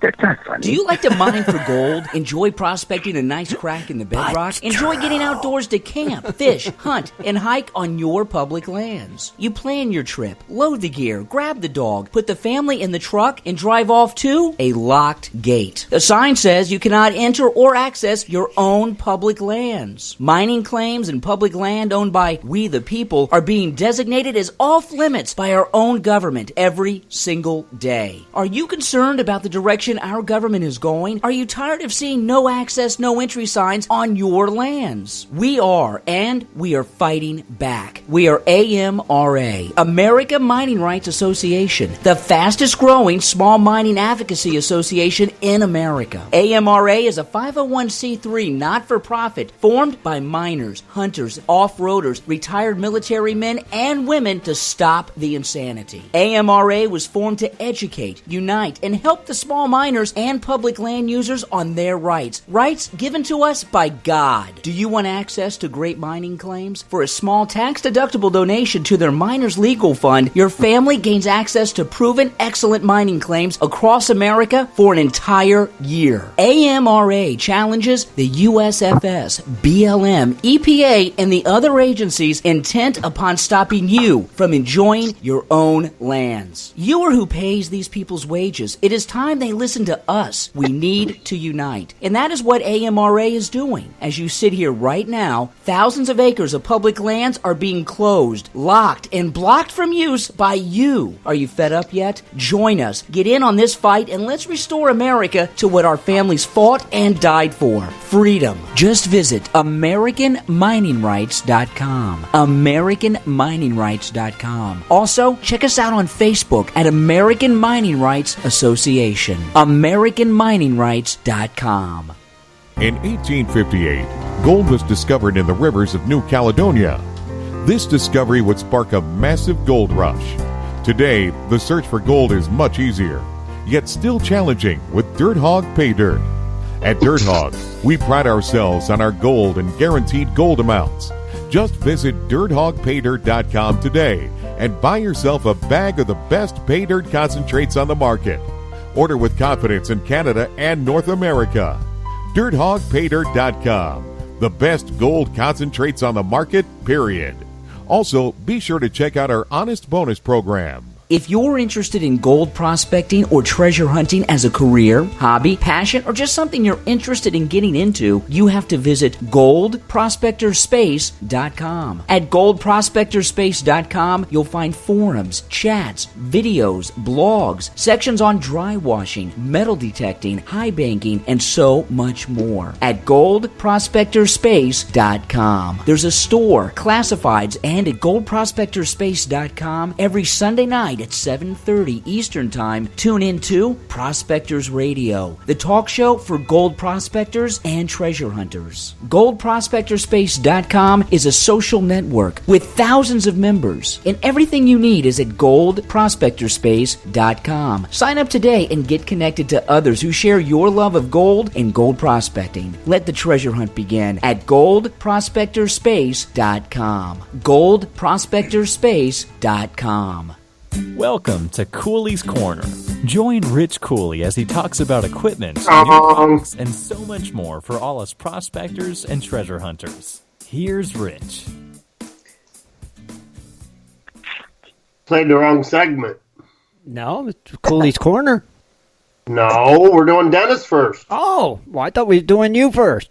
That's not funny. Do you like to mine for gold? Enjoy prospecting a nice crack in the bedrock? Enjoy getting outdoors to camp, fish, hunt, and hike on your public lands? You plan your trip, load the gear, grab the dog, put the family in the truck, and drive off to a locked gate. The sign says you cannot enter or access your own public lands. Mining claims and public land owned by we the people are being designated as off limits by our own government every single day. Are you concerned about the direction our government is going? Are you tired of seeing no access, no entry signs on your lands? We are, and we are fighting back. We are AMRA, America Mining Rights Association, the fastest growing small mining advocacy association in America. AMRA is a 501c3 not-for-profit formed by miners, hunters, off-roaders, retired military men and women to stop the insanity. AMRA was formed to educate, unite, and help the small miners and public land users on their rights. Rights given to us by God. Do you want access to great mining claims? For a small tax-deductible donation to their Miners Legal Fund, your family gains access to proven excellent mining claims across America for an entire year. AMRA challenges the USFS, BLM, EPA, and the other agencies intent upon stopping you from enjoying your own lands. You are who pays these people's wages. It is time they listen to us. We need to unite. And that is what AMRA is doing. As you sit here right now, thousands of acres of public lands are being closed, locked, and blocked from use by you. Are you fed up yet? Join us. Get in on this fight and let's restore America to what our families fought and died for. Freedom. Just visit AmericanMiningRights.com. AmericanMiningRights.com. Also, check us out on Facebook at American Mining Rights Association. AmericanMiningRights.com. In 1858, gold was discovered in the rivers of New Caledonia. This discovery would spark a massive gold rush. Today, the search for gold is much easier, yet still challenging with Dirt Hog Pay Dirt. At Dirt Hog, we pride ourselves on our gold and guaranteed gold amounts. Just visit DirtHogPayDirt.com today and buy yourself a bag of the best pay dirt concentrates on the market. Order with confidence in Canada and North America. DirtHogPayDirt.com, the best gold concentrates on the market, period. Also, be sure to check out our Honest Bonus program. If you're interested in gold prospecting or treasure hunting as a career, hobby, passion, or just something you're interested in getting into, you have to visit goldprospectorspace.com. At goldprospectorspace.com, you'll find forums, chats, videos, blogs, sections on dry washing, metal detecting, high banking, and so much more. At goldprospectorspace.com. There's a store, classifieds, and at goldprospectorspace.com every Sunday night at 7:30 Eastern Time, tune in to Prospectors Radio, the talk show for gold prospectors and treasure hunters. GoldProspectorspace.com is a social network with thousands of members, and everything you need is at GoldProspectorspace.com. Sign up today and get connected to others who share your love of gold and gold prospecting. Let the treasure hunt begin at GoldProspectorspace.com. GoldProspectorspace.com. Welcome to Cooley's Corner. Join Rich Cooley as he talks about equipment, new products, and so much more for all us prospectors and treasure hunters. Here's Rich. Played the wrong segment. No, it's Cooley's Corner. No, we're doing Dennis first. Oh, well, I thought we were doing you first.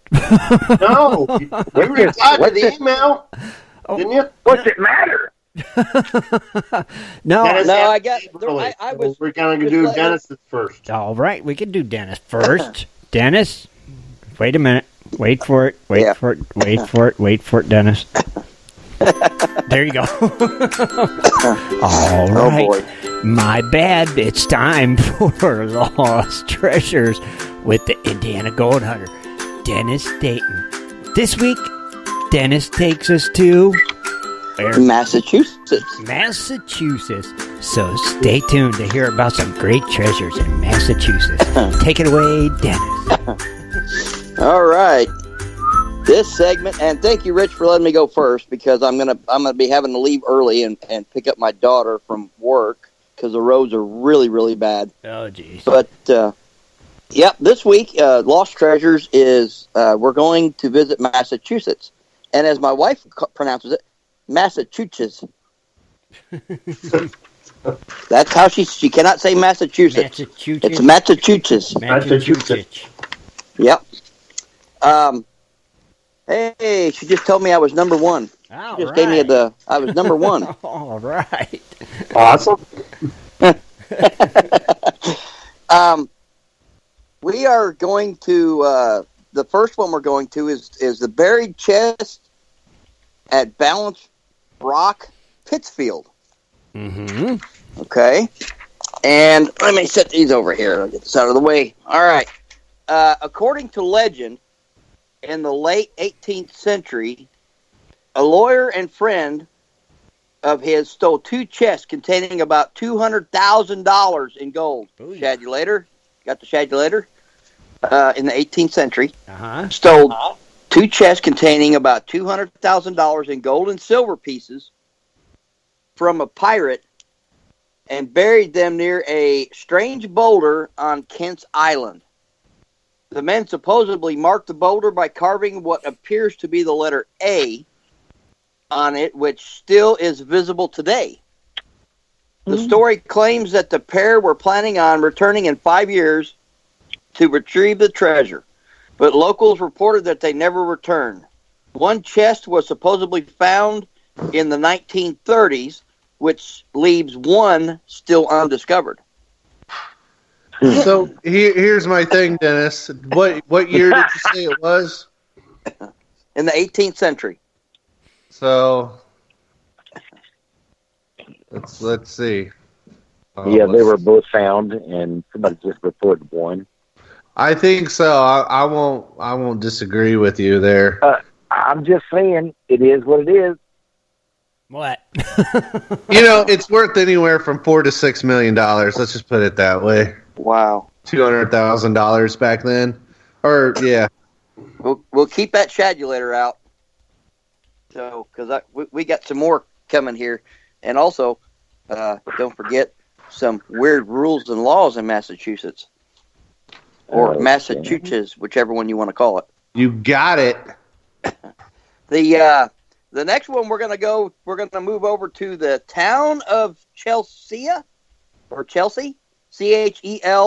No, you replied to the email, didn't you? What's it matter? No, I got. We're going to do Dennis first. All right, we can do Dennis first. Dennis, wait a minute. Wait for it. Wait for it. Wait for it. Wait for it, Dennis. There you go. All right. Oh boy. My bad. It's time for Lost Treasures with the Indiana Gold Hunter, Dennis Dayton. This week, Dennis takes us to Massachusetts. So stay tuned to hear about some great treasures in Massachusetts. Take it away, Dennis. All right. This segment, and thank you, Rich, for letting me go first, because I'm gonna be having to leave early and pick up my daughter from work because the roads are really, really bad. Oh, geez. But this week, Lost Treasures is we're going to visit Massachusetts, and as my wife pronounces it, Massachusetts. That's how she cannot say Massachusetts. It's Massachusetts. Yep. Hey, she just told me I was number one. She just gave me I was number one. All right. Awesome. We are going to, the first one we're going to is the buried chest at Balance Rock, Pittsfield. Mm-hmm. Okay. And let me set these over here. I'll get this out of the way. All right. According to legend, in the late 18th century, a lawyer and friend of his stole two chests containing about $200,000 in gold. Shad you later. Got the Shad you later? In the 18th century. Stole two chests containing about $200,000 in gold and silver pieces from a pirate and buried them near a strange boulder on Kent's Island. The men supposedly marked the boulder by carving what appears to be the letter A on it, which still is visible today. The story claims that the pair were planning on returning in 5 years to retrieve the treasure, but locals reported that they never returned. One chest was supposedly found in the 1930s, which leaves one still undiscovered. So here's my thing, Dennis. What year did you say it was? In the 18th century. So let's see. They were both found, and somebody just reported one. I think so. I won't disagree with you there. I'm just saying, it is what it is. What? It's worth anywhere from $4 to $6 million. Let's just put it that way. Wow. $200,000 back then, or yeah. We'll keep that Shadulator out. So, because we got some more coming here, and also don't forget some weird rules and laws in Massachusetts, or Massachusetts, whichever one you want to call it. You got it. The next one we're gonna move over to the town of Chelsea, Chelsea, Chelseaa.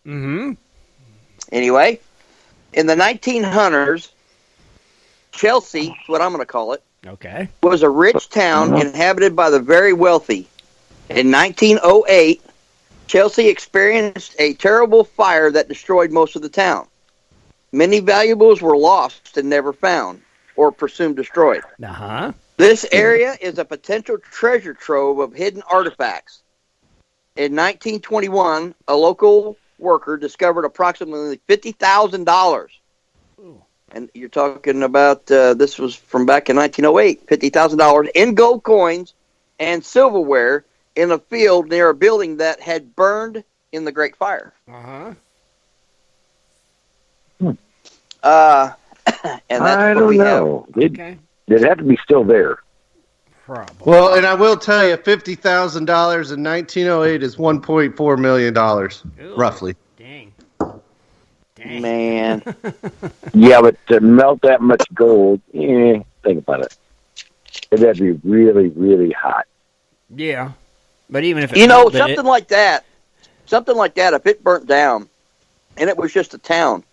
Mm-hmm. Anyway, in the 1900s, Chelsea, that's what I'm going to call it, okay, was a rich town inhabited by the very wealthy. In 1908, Chelsea experienced a terrible fire that destroyed most of the town. Many valuables were lost and never found, or presumed destroyed. This area is a potential treasure trove of hidden artifacts. In 1921, a local worker discovered approximately $50,000. And you're talking about, this was from back in 1908, $50,000 in gold coins and silverware in a field near a building that had burned in the Great Fire. And that's I don't know. It had to be still there. Probably. Well, and I will tell you, $50,000 in 1908 is $1.4 million, roughly. Dang. Man. Yeah, but to melt that much gold, think about it. It had to be really, really hot. Yeah. But even if something like that, if it burnt down and it was just a town,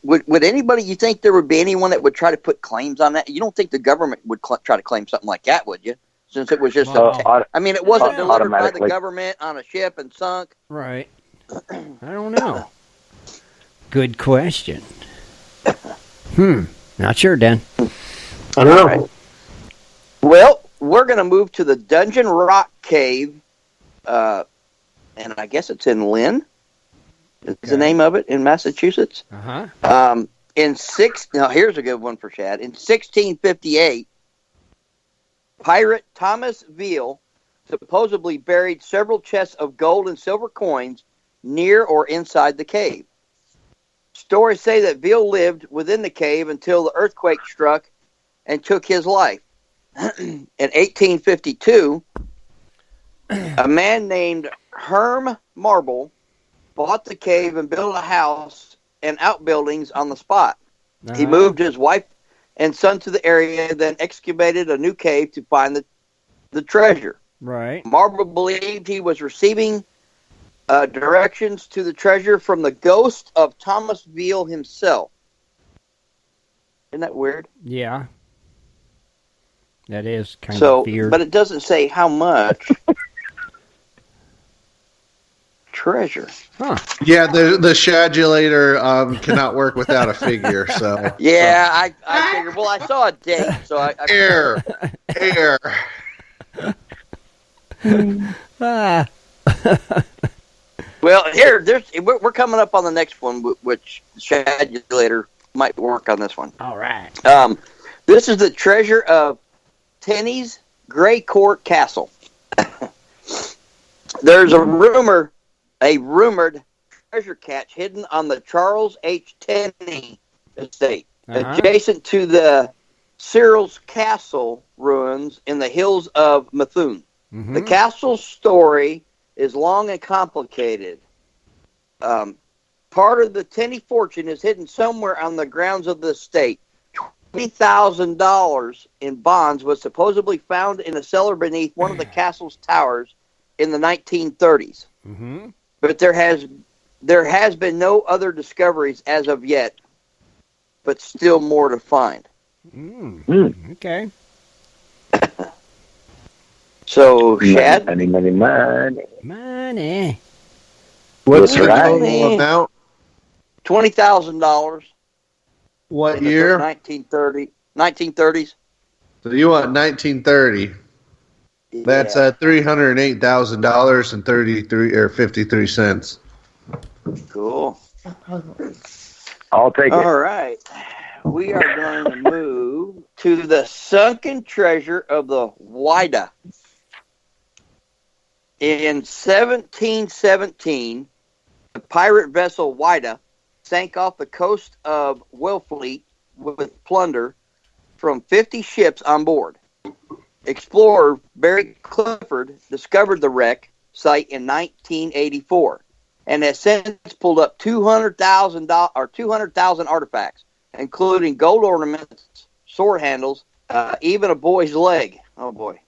would anybody, you think there would be anyone that would try to put claims on that? You don't think the government would try to claim something like that, would you? Since it was just it wasn't delivered by the government on a ship and sunk. Right. I don't know. Good question. Not sure, Dan. I don't know. Well, we're going to move to the Dungeon Rock Cave, and I guess it's in Lynn. Is the name of it in Massachusetts? Uh-huh. Now here's a good one for Shad. In 1658, pirate Thomas Veal supposedly buried several chests of gold and silver coins near or inside the cave. Stories say that Veal lived within the cave until the earthquake struck and took his life. In 1852, a man named Herm Marble bought the cave and built a house and outbuildings on the spot. Uh-huh. He moved his wife and son to the area, then excavated a new cave to find the treasure. Right. Marble believed he was receiving directions to the treasure from the ghost of Thomas Veal himself. Isn't that weird? Yeah. That is kind of weird. But it doesn't say how much treasure. Huh. Yeah, the Shadulator cannot work without a figure. So yeah, I figured. Well, I saw a date, so I air. Well, we're coming up on the next one, which Shadulator might work on this one. All right. This is the treasure of Toney's Grey Court Castle. There's a rumored treasure cache hidden on the Charles H. Toney estate, adjacent to the Cyril's Castle ruins in the hills of Methuen. Mm-hmm. The castle's story is long and complicated. Part of the Toney fortune is hidden somewhere on the grounds of the estate. $20,000 in bonds was supposedly found in a cellar beneath one of the castle's towers in the 1930s. Mm-hmm. But there has been no other discoveries as of yet, but still more to find. Okay. So, Shad? Money. What's the right. total amount? $20,000. What year? 1930s. So you want 1930? Yeah. That's $308,000 and 53 cents. Cool. I'll take it. All right. We are going to move to the sunken treasure of the Whydah. In 1717, the pirate vessel Whydah sank off the coast of Wellfleet with plunder from 50 ships on board. Explorer Barry Clifford discovered the wreck site in 1984 and has since pulled up 200,000 artifacts, including gold ornaments, sword handles, even a boy's leg. Oh boy.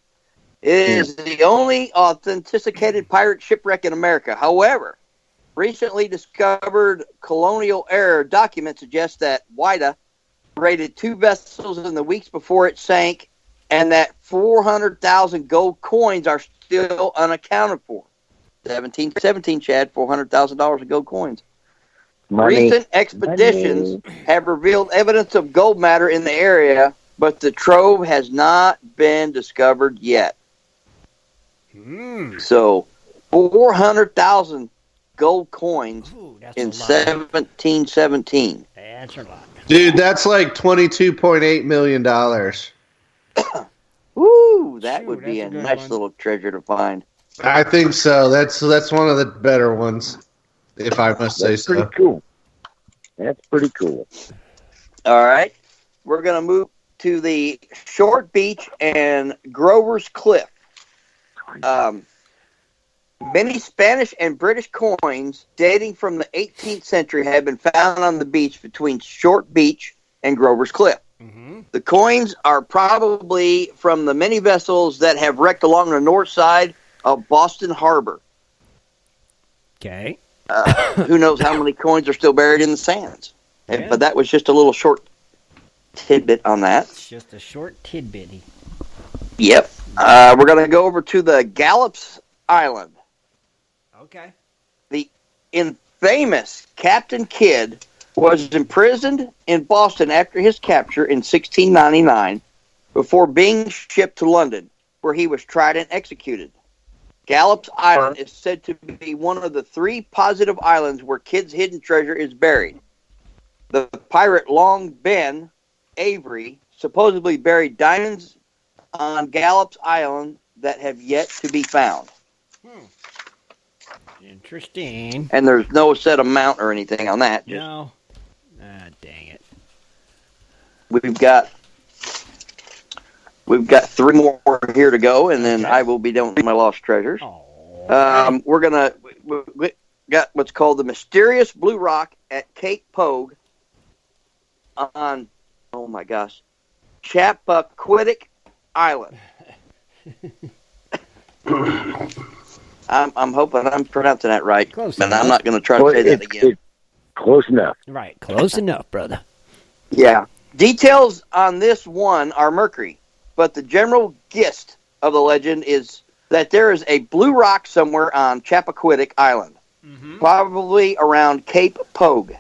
It is the only authenticated pirate shipwreck in America. However, recently discovered colonial-era documents suggest that Whydah raided 2 vessels in the weeks before it sank, and that 400,000 gold coins are still unaccounted for. 1717, Chad, $400,000 in gold coins. Recent expeditions have revealed evidence of gold matter in the area, but the trove has not been discovered yet. So, 400,000 gold coins in 1717. That's a lot. Dude, that's like $22.8 million. Woo, that would be a nice little treasure to find. I think so. That's one of the better ones, if I must say so. Pretty cool. That's pretty cool. All right. We're going to move to the Short Beach and Grover's Cliff. Many Spanish and British coins dating from the 18th century have been found on the beach between Short Beach and Grover's Cliff. Mm-hmm. The coins are probably from the many vessels that have wrecked along the north side of Boston Harbor. Okay. Who knows how many coins are still buried in the sands? Yeah. But that was just a little short tidbit on that. It's just a short tidbitty. Yep. We're going to go over to the Gallops Island. Okay. The infamous Captain Kidd was imprisoned in Boston after his capture in 1699 before being shipped to London. where he was tried and executed. Gallup's Island is said to be one of the 3 positive islands where Kidd's hidden treasure is buried. The pirate Long Ben Avery supposedly buried diamonds on Gallup's Island that have yet to be found. Interesting. And there's no set amount or anything on that. No. Dang it. We've got 3 more here to go, and then I will be done with my lost treasures. We got what's called the mysterious blue rock at Cape Pogue on, oh my gosh, Chappaquiddick Island. I'm hoping I'm pronouncing that right, but I'm not going to try to say that again. Close enough. Right, close enough, brother. Yeah. Details on this one are murky, but the general gist of the legend is that there is a blue rock somewhere on Chappaquiddick Island, probably around Cape Pogue,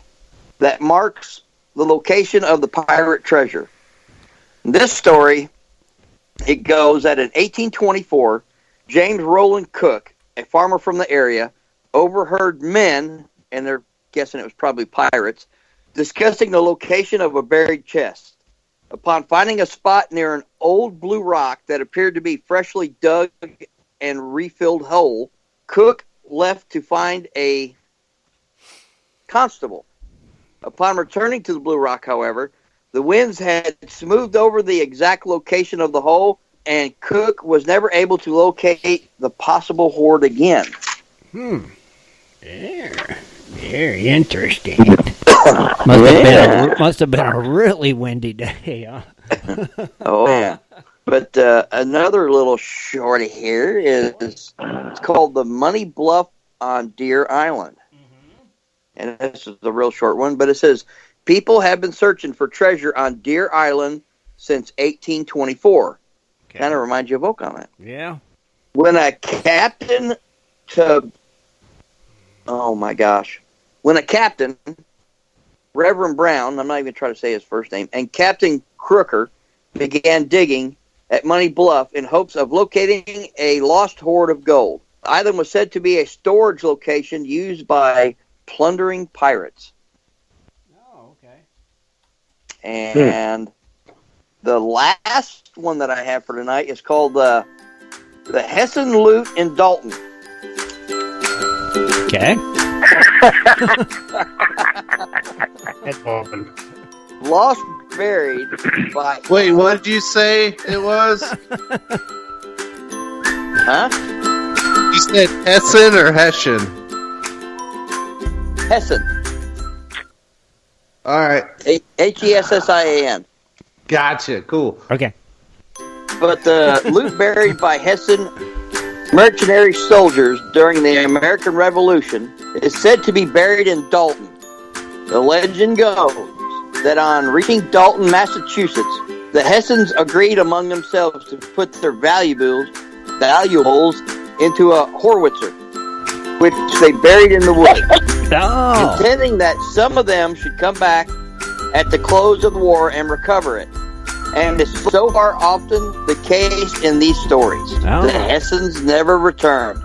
that marks the location of the pirate treasure. In this story, it goes that in 1824, James Rowland Cook, a farmer from the area, overheard men, and they're guessing it was probably pirates, discussing the location of a buried chest. Upon finding a spot near an old blue rock that appeared to be freshly dug and refilled hole, Cook left to find a constable. Upon returning to the blue rock, however, the winds had smoothed over the exact location of the hole, and Cook was never able to locate the possible hoard again. Very interesting. Must have been a really windy day, huh? Oh, yeah. But another little shorty here is it's called the Money Bluff on Deer Island. And this is the real short one, but it says, people have been searching for treasure on Deer Island since 1824. Kind of reminds you of Oak on it. Yeah. When a captain Reverend Brown, I'm not even trying to say his first name, and Captain Crooker began digging at Money Bluff in hopes of locating a lost hoard of gold. The island was said to be a storage location used by plundering pirates. Oh, okay. And the last one that I have for tonight is called the Hessen Loot in Dalton. Okay. Lost buried by... Wait, what did you say it was? Huh? You said Hessen or Hessian? Hessen. All right. Hessian. Gotcha. Cool. Okay. But the loot buried by Hessen mercenary soldiers during the American Revolution is said to be buried in Dalton. The legend goes that on reaching Dalton, Massachusetts, the Hessens agreed among themselves to put their valuables into a Horwitzer, which they buried in the woods, intending that some of them should come back at the close of the war and recover it. And it's so far often the case in these stories. The Hessens never return.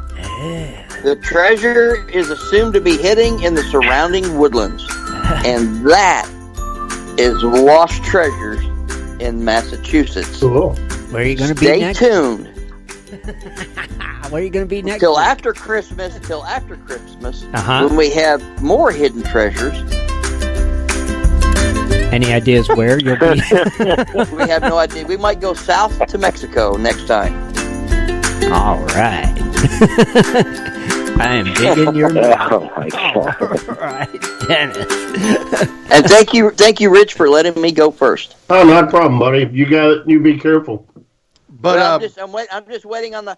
The treasure is assumed to be hidden in the surrounding woodlands. And that is Lost Treasures in Massachusetts. Cool. Where are you going to be next? Stay tuned. Where are you going to be next? Till after Christmas, when we have more hidden treasures. Any ideas where you'll be? We have no idea. We might go south to Mexico next time. All right. I am digging your Oh my God. All right, Dennis. And thank you, Rich, for letting me go first. Oh, not a problem, buddy. You got it. You be careful. But I'm just waiting on the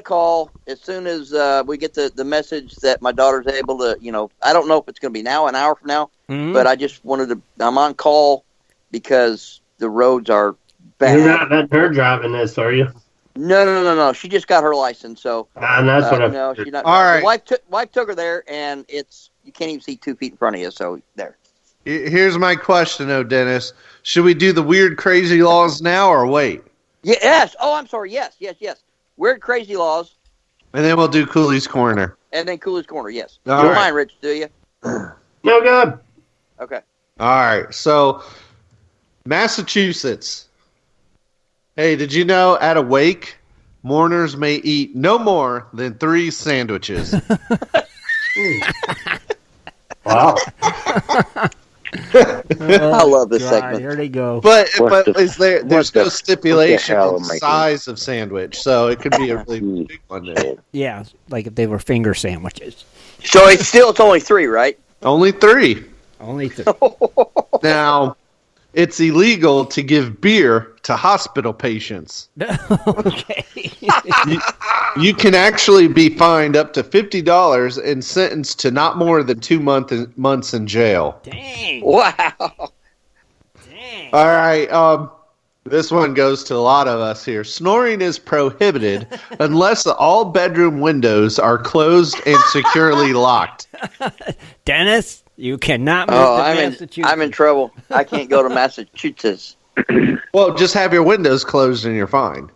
call. As soon as we get the message that my daughter's able to, I don't know if it's going to be now, an hour from now, but I just I'm on call because the roads are bad. You're not letting her drive in this, are you? No. She just got her license, so. And that's what no, she's not. All right. The wife took her there, and you can't even see 2 feet in front of you, so there. Here's my question, though, Dennis. Should we do the weird, crazy laws now or wait? Yes. Oh, I'm sorry. Yes. Weird, crazy laws. And then we'll do Cooley's Corner. And then Cooley's Corner, yes. All You don't right. mind, Rich, do you? No good. Okay. All right. So, Massachusetts. Hey, did you know at a wake, mourners may eat no more than 3 sandwiches? Wow. I love this segment. Here they go. But there's no stipulation on the size of sandwich, so it could be a really big one there. Yeah, like if they were finger sandwiches. So it's only 3, right? Only 3. Only 3. Now, it's illegal to give beer to hospital patients. Okay. You can actually be fined up to $50 and sentenced to not more than 2 months in jail. Dang. Wow. Dang. All right. This one goes to a lot of us here. Snoring is prohibited unless all bedroom windows are closed and securely locked. Dennis, you cannot move Oh, to I'm Massachusetts. in trouble. I can't go to Massachusetts. Well, just have your windows closed and you're fine.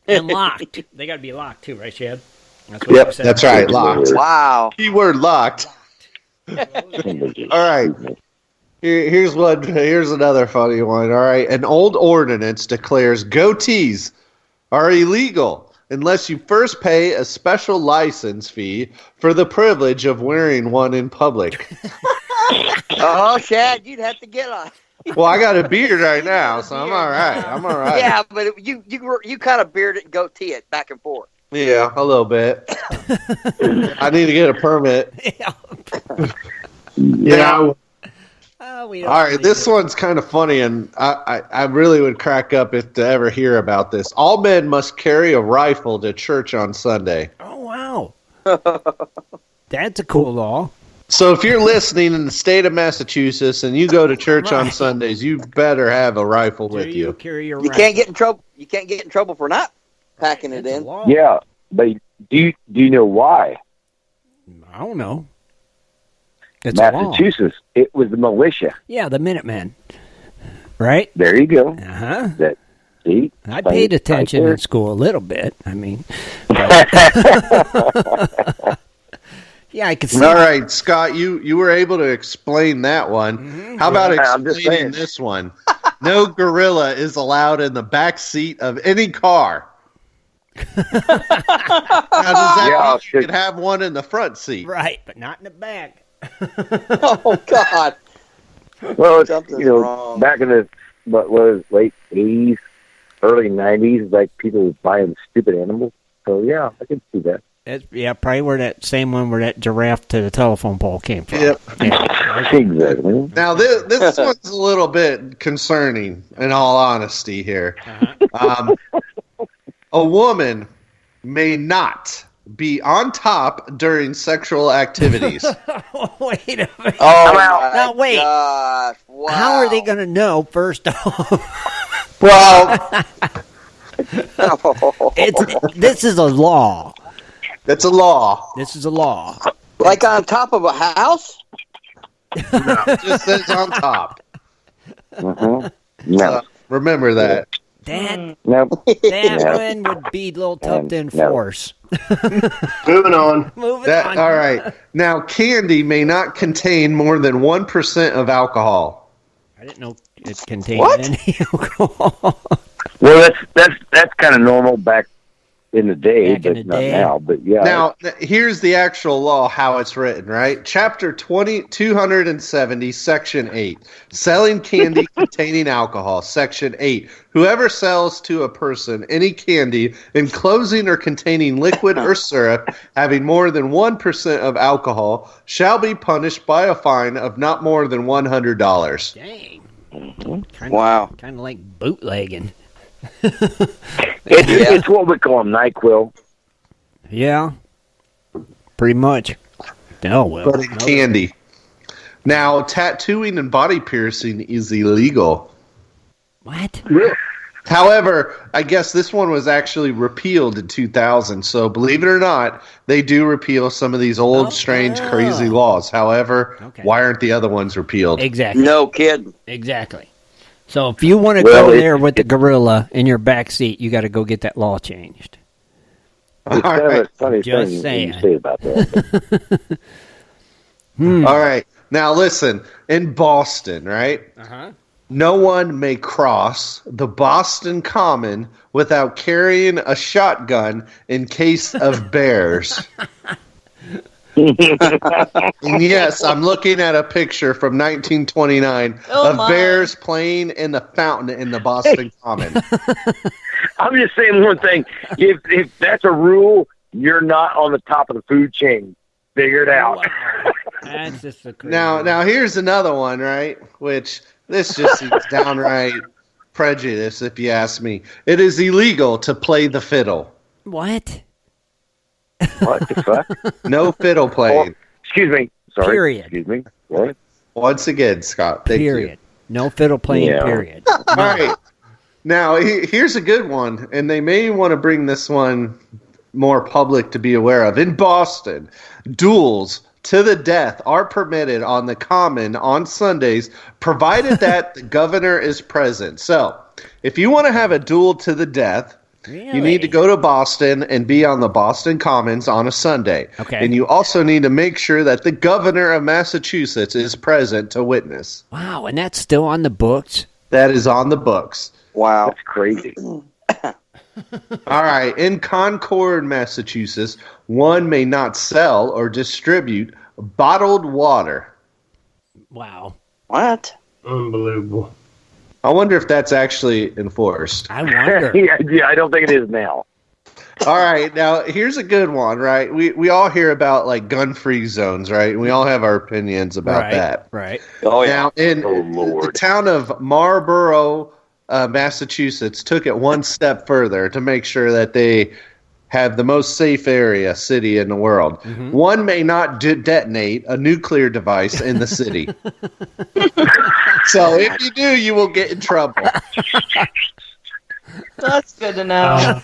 And locked. They got to be locked too, right, Shad? That's what you said. That's right. Locked. Wow. Keyword locked. All right. Here's another funny one. All right. An old ordinance declares goatees are illegal unless you first pay a special license fee for the privilege of wearing one in public. Oh, Shad, you'd have to get on. Well, I got a beard right now, so I'm all right. Yeah, but you kind of beard it and goatee it back and forth. Yeah, a little bit. I need to get a permit. Yeah. All right, this one's kind of funny, and I really would crack up if to ever hear about this. All men must carry a rifle to church on Sunday. Oh, wow. That's a cool law. So if you're listening in the state of Massachusetts and you go to church on Sundays, you better have a rifle with you. Carry your You can't get in trouble. You can't get in trouble for not packing it in. Yeah, but do you know why? I don't know. It's a law. Massachusetts, it was the militia. Yeah, the Minutemen. Right? There you go. Uh-huh. See? I paid attention in school a little bit. I mean, yeah, I could see. All right, Scott, you were able to explain that one. Mm-hmm. How about I'm just explaining saying. this one? No gorilla is allowed in the back seat of any car. Now, does that mean you could have one in the front seat? Right, but not in the back. Oh, God. Well, Something's wrong. back in the late 80s, early 90s, like people were buying stupid animals. So, yeah, I can see that. Yeah, probably where that same one where that giraffe to the telephone pole came from. Yep. Yeah. Exactly. Now, this one's a little bit concerning, in all honesty here. A woman may not be on top during sexual activities. Wait a minute. Oh, now, wait. Gosh. Wow. How are they going to know, first off? Well, This is a law. it's a law. This is a law. Like on top of a house? No, it just says on top. No. So, remember that. That No. one would be a little tough to enforce. Moving on. Moving on. All right. Now, candy may not contain more than 1% of alcohol. I didn't know it contained any alcohol. Well, that's kind of normal back in the day, Back in but the not day. now. But yeah. Now, here's the actual law, how it's written, right? Chapter 270, Section 8. Selling candy containing alcohol. Section 8. Whoever sells to a person any candy enclosing or containing liquid or syrup having more than 1% of alcohol shall be punished by a fine of not more than $100. Dang. Wow. Kind of like bootlegging. It's what we call NyQuil. Yeah. Pretty much. Oh, well. But in candy. Now, tattooing and body piercing is illegal. What? However, I guess this one was actually repealed in 2000. So, believe it or not, they do repeal some of these old, strange, crazy laws. However, why aren't the other ones repealed? Exactly. No kidding. Exactly. So if you want to go there with the gorilla in your back seat, you got to go get that law changed. It's kind of a funny Just thing saying. you say about that. All right. Now listen, in Boston, right? Uh-huh. No one may cross the Boston Common without carrying a shotgun in case of bears. And yes, I'm looking at a picture from 1929 of bears playing in the fountain in the Boston Common. I'm just saying one thing. If that's a rule, you're not on the top of the food chain. Figure it out. Wow. That's just a crazy Now here's another one, right? Which this just seems downright prejudice, if you ask me. It is illegal to play the fiddle. What? What the fuck? No fiddle playing. Excuse me. Sorry. Period. Excuse me. What? Once again, Scott. Thank Period. you. No fiddle playing, period. All right. Now, here's a good one, and they may want to bring this one more public to be aware of. In Boston, duels to the death are permitted on the Common on Sundays, provided that the governor is present. So, if you want to have a duel to the death, you need to go to Boston and be on the Boston Commons on a Sunday. Okay. And you also need to make sure that the governor of Massachusetts is present to witness. Wow, and that's still on the books? That is on the books. Wow. That's crazy. All right. In Concord, Massachusetts, one may not sell or distribute bottled water. Wow. What? Unbelievable. I wonder if that's actually enforced. I wonder. yeah, I don't think it is now. All right. Now, here's a good one, right? We all hear about, like, gun-free zones, right? We all have our opinions about that. Right. Oh, yeah. Now, in the town of Marlborough, Massachusetts, took it one step further to make sure that they have the most safe city in the world. Mm-hmm. One may not detonate a nuclear device in the city. So if you do, you will get in trouble. That's good to know.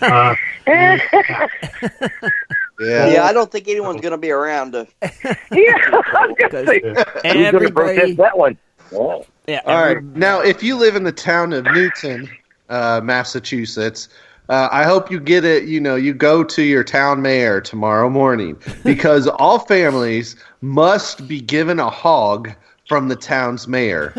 Yeah, I don't think anyone's going to be around to. I'm gonna say, who's going to protest that one? Oh. Yeah. All right. Now, if you live in the town of Newton, Massachusetts, I hope you get it. You go to your town mayor tomorrow morning, because all families must be given a hog from the town's mayor.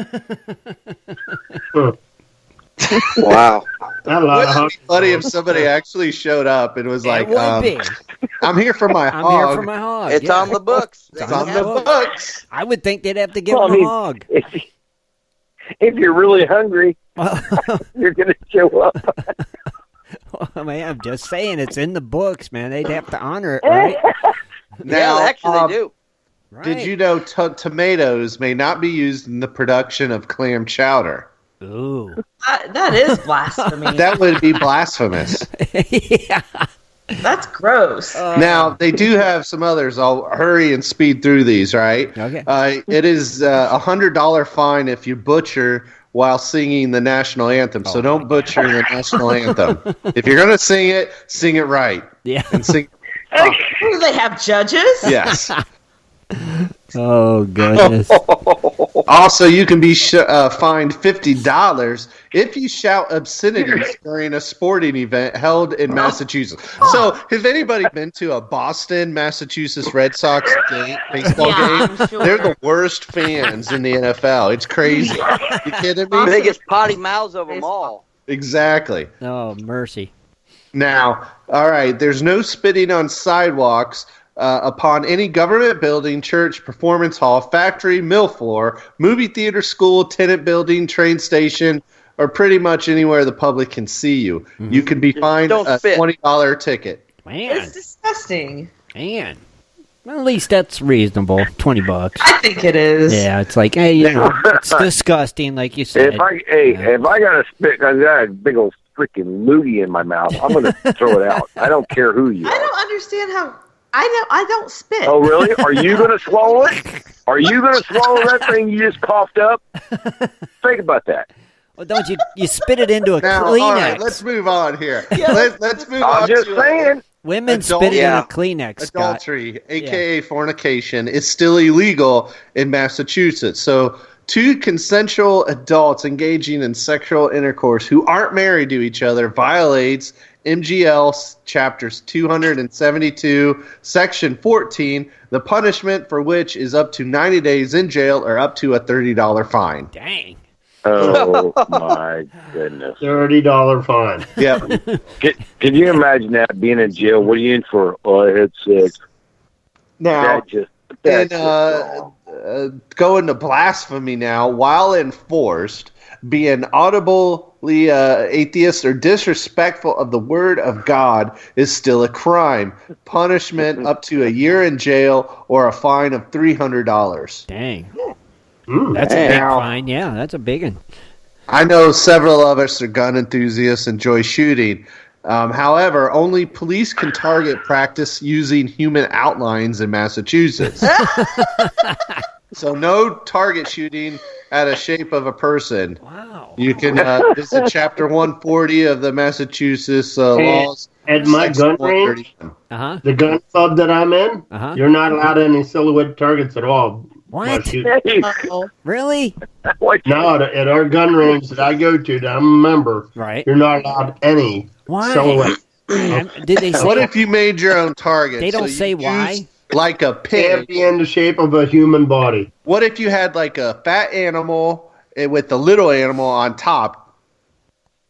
Wow. Wouldn't it be funny if somebody actually showed up and was like, I'm here for my hog. I'm here for my hog. It's on the books. It's on the books. I would think they'd have to give him a hog. If you're really hungry, you're going to show up. Well, man, I'm just saying, it's in the books, man. They'd have to honor it, right? Now, actually, they do. Right. Did you know tomatoes may not be used in the production of clam chowder? Ooh. That is blasphemy. That would be blasphemous. Yeah. That's gross. Now, they do have some others. I'll hurry and speed through these, right? Okay. It is a $100 fine if you butcher while singing the national anthem. So don't butcher the national anthem. If you're going to sing it right. Yeah. And sing. Do they have judges? Yes. Oh, goodness. Also, you can be fined $50 if you shout obscenities during a sporting event held in Massachusetts. So, has anybody been to a Boston, Massachusetts Red Sox baseball game? I'm sure. They're the worst fans in the NFL. It's crazy. You kidding me? Biggest potty mouths of them all. Exactly. Oh, mercy. Now, all right, there's no spitting on sidewalks upon any government building, church, performance hall, factory, mill floor, movie theater, school, tenant building, train station, or pretty much anywhere the public can see you. Mm-hmm. You can be fined a $20 ticket. Man. It's disgusting. Man. Well, at least that's reasonable. $20. I think it is. Yeah, it's like, hey, it's disgusting, like you said. If I got a spit, I got a big old freaking loogie in my mouth, I'm going to throw it out. I don't care who you are. I don't understand how. I don't spit. Oh, really? Are you going to swallow it? Are you going to swallow that thing you just coughed up? Think about that. Well, don't you spit it into a now, Kleenex. All right, let's move on here. Yeah. Let's move on. I'm just saying. Women spit it in a Kleenex, Scott. Adultery, a.k.a. fornication, is still illegal in Massachusetts. So two consensual adults engaging in sexual intercourse who aren't married to each other violates MGL Chapters 272, Section 14, the punishment for which is up to 90 days in jail or up to a $30 fine. Dang. Oh, my goodness. $30 fine. Yep. Can you imagine that, being in jail? What are you in for? Oh, I had sex. Now, going to blasphemy now, while enforced, being audibly atheist or disrespectful of the word of God is still a crime. Punishment up to a year in jail or a fine of $300. Dang. That's a big fine. Yeah, that's a big one. I know several of us are gun enthusiasts, enjoy shooting. However, only police can target practice using human outlines in Massachusetts. So no target shooting at a shape of a person. Wow. You can visit Chapter 140 of the Massachusetts laws. At my gun range, the gun club that I'm in, you're not allowed any silhouette targets at all. What? Really? No, at our gun range that I go to, that I'm a member, you're not allowed any silhouette. Did they say what if you made your own target? They don't say why. Like a pig. Can't be in the shape of a human body. What if you had like a fat animal with the little animal on top?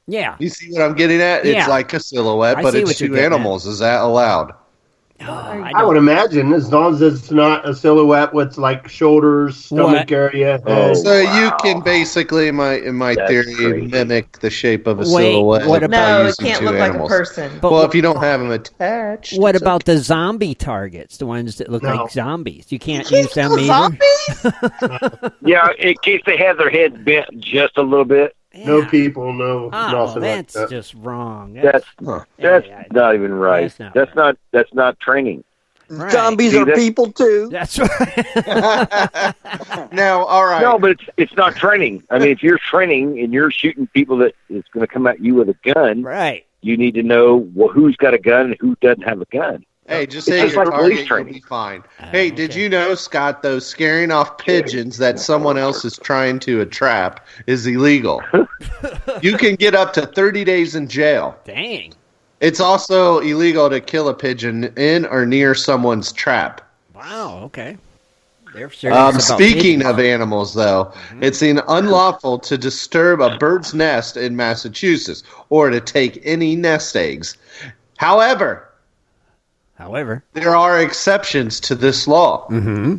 Yeah. You see what I'm getting at? Yeah. It's like a silhouette, but it's two animals. Is that allowed? I would imagine, as long as it's not a silhouette with like shoulders, stomach area. So you can basically, in my theory, mimic the shape of a silhouette. What about no, it can't look like a person. Well, if you don't have them attached. What about the zombie targets? The ones that look like zombies? You can't use them either. Zombies? Yeah, in case they have their head bent just a little bit. Yeah. No people, nothing that's like that. just wrong. That's not even right. That's not training. Right. Zombies are people too. That's right. Now, all right. No, but it's not training. I mean, if you're training and you're shooting people that is going to come at you with a gun, right? You need to know who's got a gun and who doesn't have a gun. Hey, just say your target, you'll be fine. Hey, did you know, Scott, though, scaring off pigeons that someone else is trying to trap is illegal? You can get up to 30 days in jail. Dang. It's also illegal to kill a pigeon in or near someone's trap. Wow, okay. They're serious speaking of animals, though, it's unlawful to disturb a bird's nest in Massachusetts or to take any nest eggs. However, there are exceptions to this law. Mm-hmm.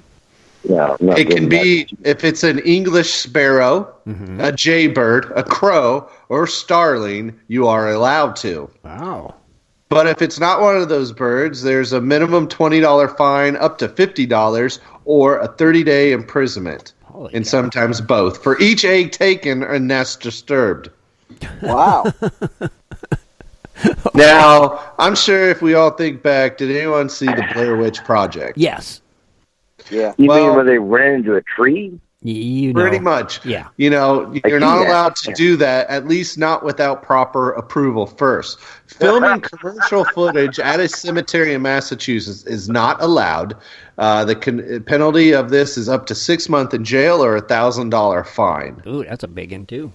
Yeah, it can be if it's an English sparrow, a jaybird, a crow, or starling, you are allowed to. Wow. But if it's not one of those birds, there's a minimum $20 fine up to $50 or a 30-day imprisonment. And sometimes both. For each egg taken or nest disturbed. Wow. Now, I'm sure if we all think back, did anyone see the Blair Witch Project? Yes. Yeah. You mean where they ran into a tree? Pretty much. Yeah. You know, you're not allowed to do that, at least not without proper approval first. Filming commercial footage at a cemetery in Massachusetts is not allowed. The penalty of this is up to 6 months in jail or a $1,000 fine. Ooh, that's a big one, too.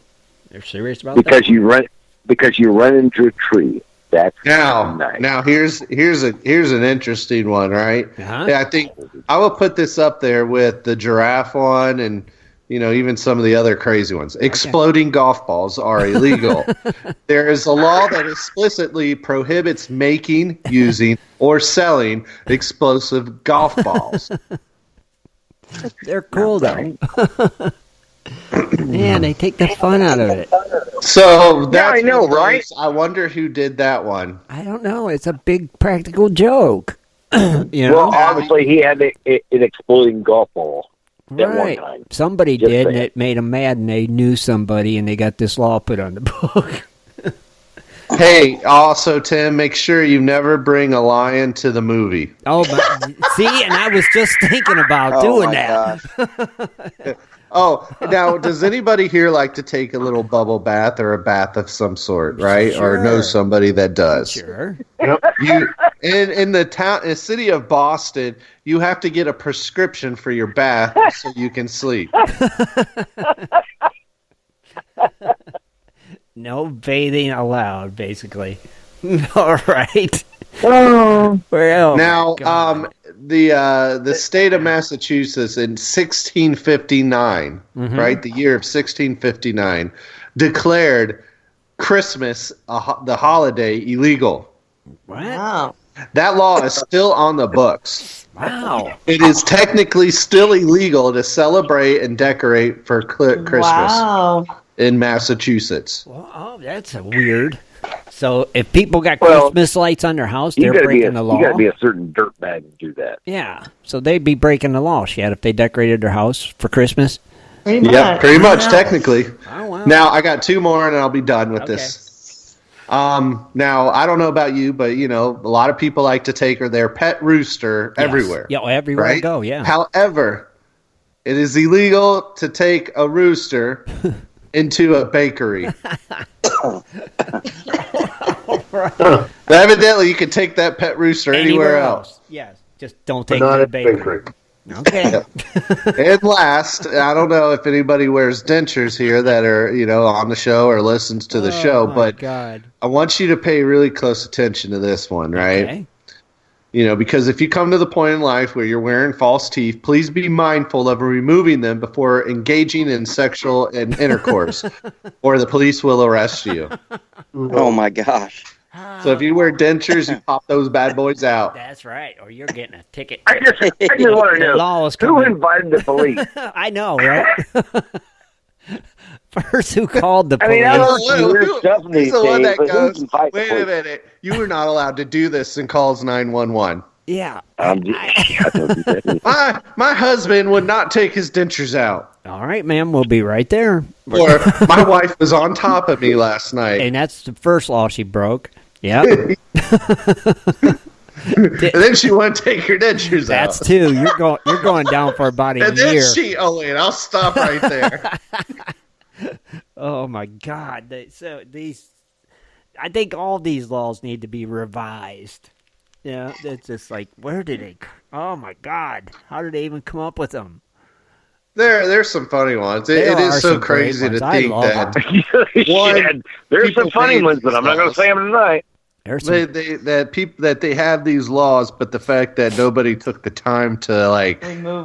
They're serious about because that? Because you run into a tree. That's nice. Now here's an interesting one, right? Yeah, I think I will put this up there with the giraffe one, and even some of the other crazy ones. Exploding golf balls are illegal. There is a law that explicitly prohibits making, using, or selling explosive golf balls. They're cool though. Man, they take the fun out of it. So that's I know, right? I wonder who did that one. I don't know. It's a big practical joke. Well, obviously he had an exploding golf ball at one time. Somebody did, and it made them mad, and they knew somebody, and they got this law put on the book. Hey, also, Tim, make sure you never bring a lion to the movie. Oh, but, see, and I was just thinking about doing that. Oh, now, does anybody here like to take a little bubble bath or a bath of some sort, right? Sure. Or know somebody that does? Sure. In the city of Boston, you have to get a prescription for your bath so you can sleep. No bathing allowed, basically. All right. Oh. Well, now, the state of Massachusetts in 1659, right, the year of 1659, declared Christmas the holiday illegal. Wow. That law is still on the books. Wow. It is technically still illegal to celebrate and decorate for Christmas in Massachusetts. Well, that's weird. So if people got Christmas lights on their house, they're breaking the law. You got to be a certain dirtbag to do that. Yeah. So they'd be breaking the law, Shad, if they decorated their house for Christmas. Yeah, pretty much, technically. Oh, wow. Now, I got two more, and I'll be done with this. Now, I don't know about you, but, a lot of people like to take their pet rooster everywhere. Yeah, everywhere right? I go, yeah. However, it is illegal to take a rooster into a bakery. Evidently, you can take that pet rooster anywhere else. Yes, just don't take it to the bakery. Okay. And last, I don't know if anybody wears dentures here that are, on the show or listens to the show, but God. I want you to pay really close attention to this one, right? Okay. Because if you come to the point in life where you're wearing false teeth, please be mindful of removing them before engaging in sexual intercourse, or the police will arrest you. Oh, my gosh. So if you wear dentures, you pop those bad boys out. That's right, or you're getting a ticket. I just want to know, who invited the police? I know, right? First, who called the police? He's the one that goes, wait a minute, you were not allowed to do this, and calls 911. Yeah. My husband would not take his dentures out. All right, ma'am, we'll be right there. Or my wife was on top of me last night. And that's the first law she broke. Yeah. And then she wouldn't take her dentures out. That's two. You're going down for about a year. And then I'll stop right there. Oh my God! I think all these laws need to be revised. Yeah, it's just like, where did they? Oh my God! How did they even come up with them? There's some funny ones. It is so crazy to think that. There's some funny ones, but I'm not going to say them tonight. That they have these laws, but the fact that nobody took the time to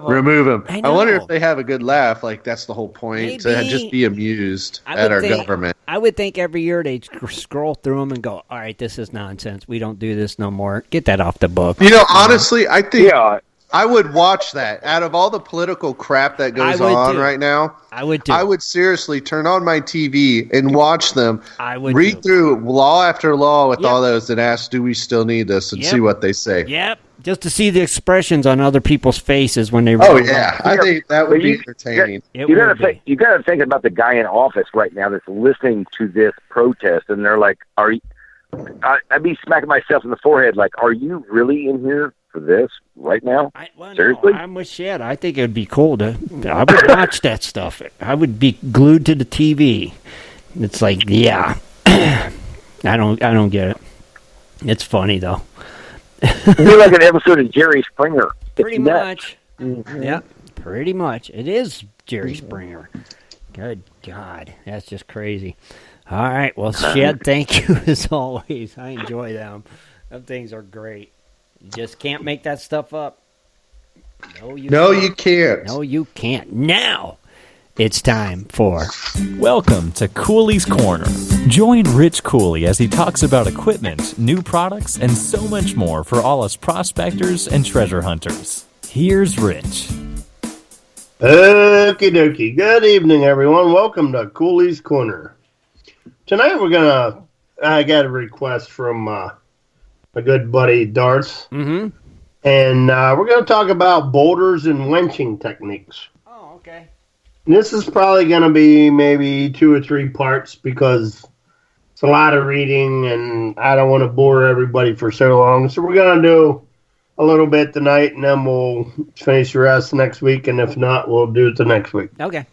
remove them. I wonder if they have a good laugh. Like, that's the whole point, to just be amused at our government. I would think every year they scroll through them and go, "All right, this is nonsense. We don't do this no more. Get that off the book." Honestly, I think I would watch that. Out of all the political crap that goes on right now, I would too. I would seriously turn on my TV and watch them. I would read through law after law with all those and ask, do we still need this, and see what they say. Yep. Just to see the expressions on other people's faces when they read. Oh, yeah. I think that would be entertaining. You got to think about the guy in office right now that's listening to this protest, and they're like, I'd be smacking myself in the forehead like, are you really in here for this right now? Seriously? No, I'm with Shad. I think it would be cool I would watch that stuff. I would be glued to the TV. It's like, yeah. I don't get it. It's funny though. It'd be like an episode of Jerry Springer. Pretty much. Mm-hmm. Yeah, pretty much. It is Jerry Springer. Good God. That's just crazy. All right. Well, Shad, thank you as always. I enjoy them. Them things are great. You just can't make that stuff up. No, you can't. No, you can't. Now it's time for... Welcome to Cooley's Corner. Join Rich Cooley as he talks about equipment, new products, and so much more for all us prospectors and treasure hunters. Here's Rich. Okie dokie. Good evening, everyone. Welcome to Cooley's Corner. Tonight I got a request from my good buddy Darth. Mm-hmm. And we're going to talk about boulders and wenching techniques. Oh, okay. And this is probably going to be maybe 2 or 3 parts because it's a lot of reading and I don't want to bore everybody for so long. So we're going to do a little bit tonight and then we'll finish the rest next week. And if not, we'll do it the next week. Okay.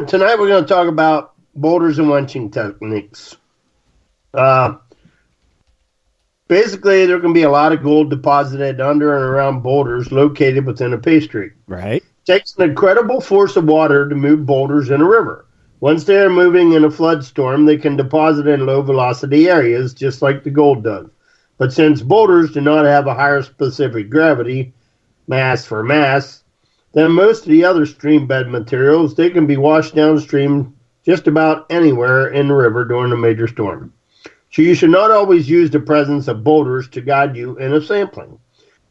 Tonight we're going to talk about boulders and wenching techniques. Basically, there can be a lot of gold deposited under and around boulders located within a pay streak. Right. It takes an incredible force of water to move boulders in a river. Once they are moving in a flood storm, they can deposit in low-velocity areas, just like the gold does. But since boulders do not have a higher specific gravity, mass for mass, than most of the other stream bed materials, they can be washed downstream just about anywhere in the river during a major storm. So you should not always use the presence of boulders to guide you in a sampling.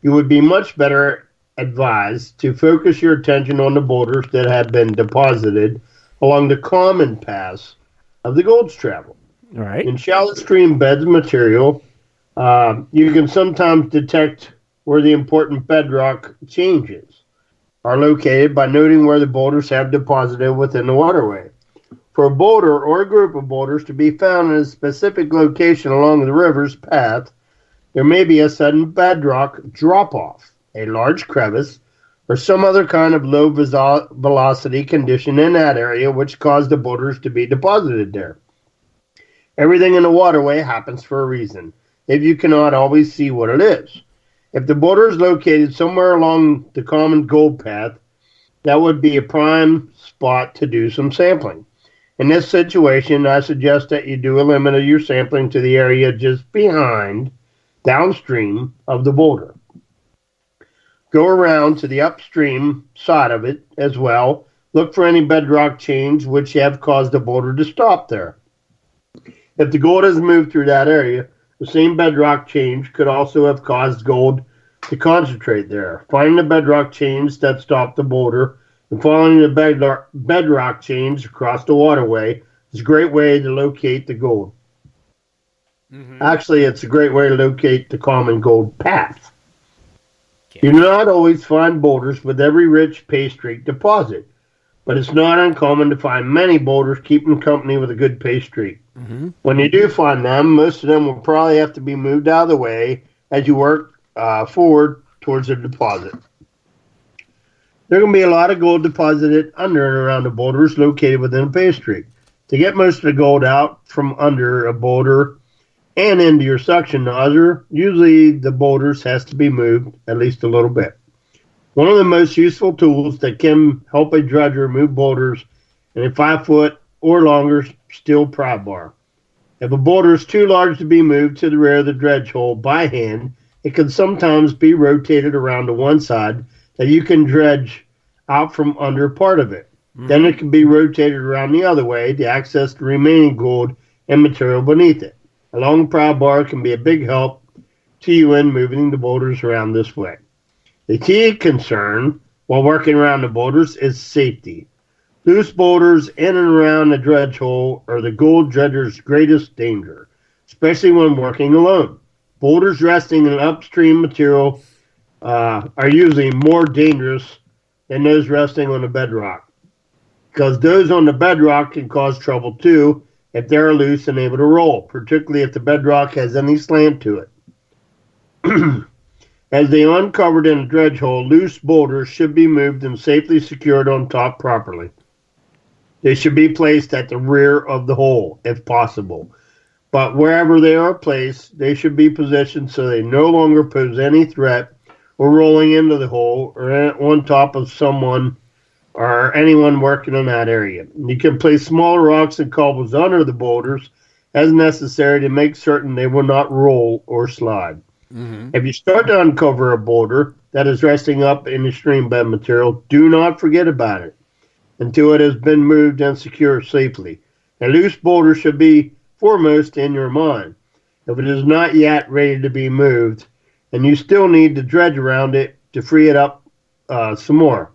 You would be much better advised to focus your attention on the boulders that have been deposited along the common paths of the gold's travel. Right. In shallow stream beds material, you can sometimes detect where the important bedrock changes are located by noting where the boulders have deposited within the waterway. For a boulder or a group of boulders to be found in a specific location along the river's path, there may be a sudden bedrock drop-off, a large crevice, or some other kind of low-velocity condition in that area which caused the boulders to be deposited there. Everything in the waterway happens for a reason, if you cannot always see what it is. If the boulder is located somewhere along the common gold path, that would be a prime spot to do some sampling. In this situation, I suggest that you do a limit of your sampling to the area just behind, downstream of the boulder. Go around to the upstream side of it as well. Look for any bedrock change which have caused the boulder to stop there. If the gold has moved through that area, the same bedrock change could also have caused gold to concentrate there. Find the bedrock change that stopped the boulder and following the bedrock change across the waterway is a great way to locate the gold. Mm-hmm. Actually, it's a great way to locate the common gold path. Okay. You do not always find boulders with every rich pay streak deposit, but it's not uncommon to find many boulders keeping company with a good pay streak. Mm-hmm. When you do find them, most of them will probably have to be moved out of the way as you work forward towards the deposit. There can be a lot of gold deposited under and around the boulders located within a pay streak. To get most of the gold out from under a boulder and into your suction nozzle, usually the boulders has to be moved at least a little bit. One of the most useful tools that can help a dredger move boulders in a 5-foot or longer steel pry bar. If a boulder is too large to be moved to the rear of the dredge hole by hand, it can sometimes be rotated around to one side that you can dredge out from under part of it. Mm-hmm. Then it can be rotated around the other way to access the remaining gold and material beneath it. A long pry bar can be a big help to you in moving the boulders around this way. The key concern while working around the boulders is safety. Loose boulders in and around the dredge hole are the gold dredger's greatest danger, especially when working alone. Boulders resting in upstream material are usually more dangerous than those resting on the bedrock, because those on the bedrock can cause trouble too if they're loose and able to roll, particularly if the bedrock has any slant to it. As they are uncovered in a dredge hole, loose boulders should be moved and safely secured on top properly. They should be placed at the rear of the hole, if possible. But wherever they are placed, they should be positioned so they no longer pose any threat or rolling into the hole or on top of someone or anyone working in that area. You can place small rocks and cobbles under the boulders as necessary to make certain they will not roll or slide. Mm-hmm. If you start to uncover a boulder that is resting up in the stream bed material, do not forget about it until it has been moved and secured safely. A loose boulder should be foremost in your mind. If it is not yet ready to be moved, and you still need to dredge around it to free it up some more,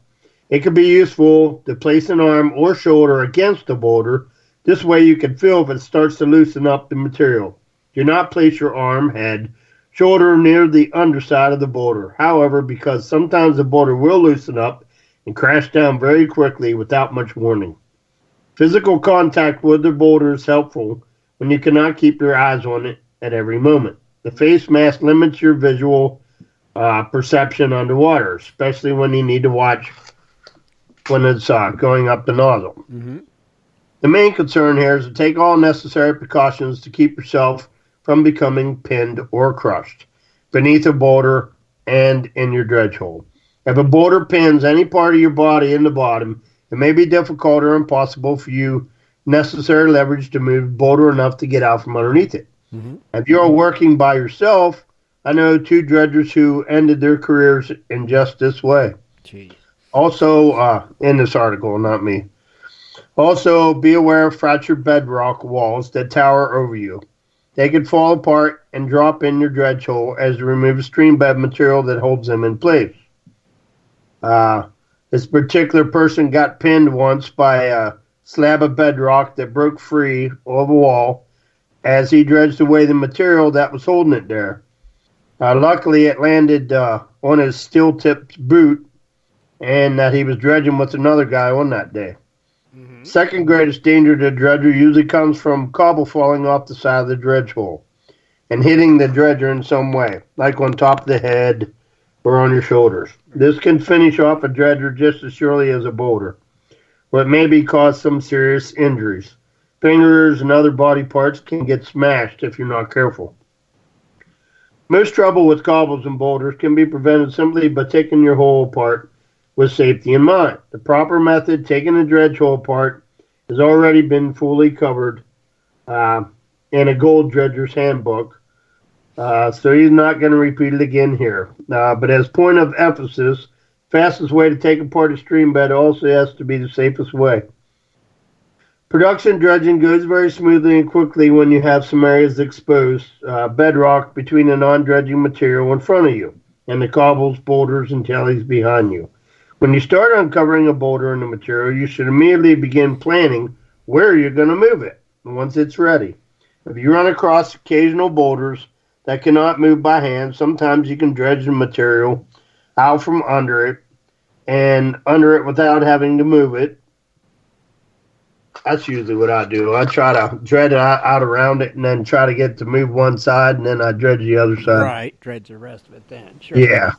it can be useful to place an arm or shoulder against the boulder. This way you can feel if it starts to loosen up the material. Do not place your arm, head, shoulder near the underside of the boulder. However, because sometimes the boulder will loosen up and crash down very quickly without much warning. Physical contact with the boulder is helpful when you cannot keep your eyes on it at every moment. The face mask limits your visual perception underwater, especially when you need to watch when it's going up the nozzle. Mm-hmm. The main concern here is to take all necessary precautions to keep yourself from becoming pinned or crushed beneath a boulder and in your dredge hole. If a boulder pins any part of your body in the bottom, it may be difficult or impossible for you necessary leverage to move the boulder enough to get out from underneath it. Mm-hmm. If you're working by yourself, I know 2 dredgers who ended their careers in just this way. Jeez. Also, in this article, not me. Also, be aware of fractured bedrock walls that tower over you. They could fall apart and drop in your dredge hole as you remove stream bed material that holds them in place. This particular person got pinned once by a slab of bedrock that broke free of a wall as he dredged away the material that was holding it there. Luckily, it landed on his steel-tipped boot, and that he was dredging with another guy on that day. Mm-hmm. Second greatest danger to a dredger usually comes from cobble falling off the side of the dredge hole and hitting the dredger in some way, like on top of the head or on your shoulders. This can finish off a dredger just as surely as a boulder, or it may cause some serious injuries. Fingers and other body parts can get smashed if you're not careful. Most trouble with cobbles and boulders can be prevented simply by taking your hole apart with safety in mind. The proper method, taking a dredge hole apart, has already been fully covered in a Gold Dredger's Handbook, so he's not going to repeat it again here. But as point of emphasis, fastest way to take apart a stream bed also has to be the safest way. Production dredging goes very smoothly and quickly when you have some areas exposed, bedrock between the non-dredging material in front of you and the cobbles, boulders, and jellies behind you. When you start uncovering a boulder in the material, you should immediately begin planning where you're going to move it once it's ready. If you run across occasional boulders that cannot move by hand, sometimes you can dredge the material out from under it and under it without having to move it. That's usually what I do. I try to dredge it out around it and then try to get it to move one side, and then I dredge the other side. Right, dredge the rest of it then. Sure. Yeah.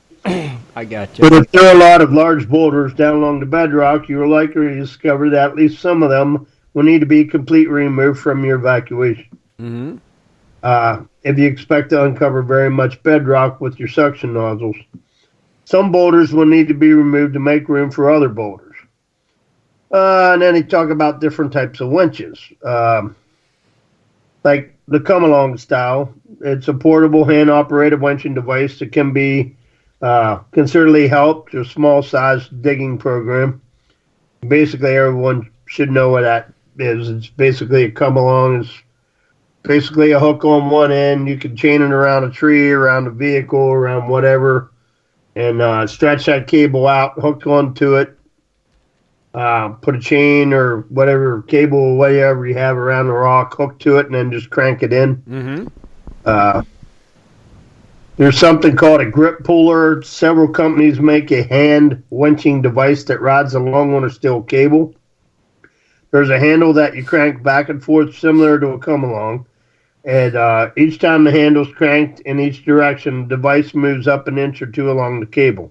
I got you. But if there are a lot of large boulders down along the bedrock, you are likely to discover that at least some of them will need to be completely removed from your evacuation. Mm-hmm. If you expect to uncover very much bedrock with your suction nozzles, some boulders will need to be removed to make room for other boulders. And then he talk about different types of winches, like the come-along style. It's a portable hand-operated winching device that can be considerably help to a small-sized digging program. Basically, everyone should know what that is. It's basically a come-along. It's basically a hook on one end. You can chain it around a tree, around a vehicle, around whatever, and stretch that cable out, hook onto it. Put a chain or whatever cable, whatever you have around the rock, hook to it, and then just crank it in. Mm-hmm. There's something called a grip puller. Several companies make a hand winching device that rides along on a steel cable. There's a handle that you crank back and forth similar to a come-along. And each time the handle's cranked in each direction, the device moves up an inch or two along the cable.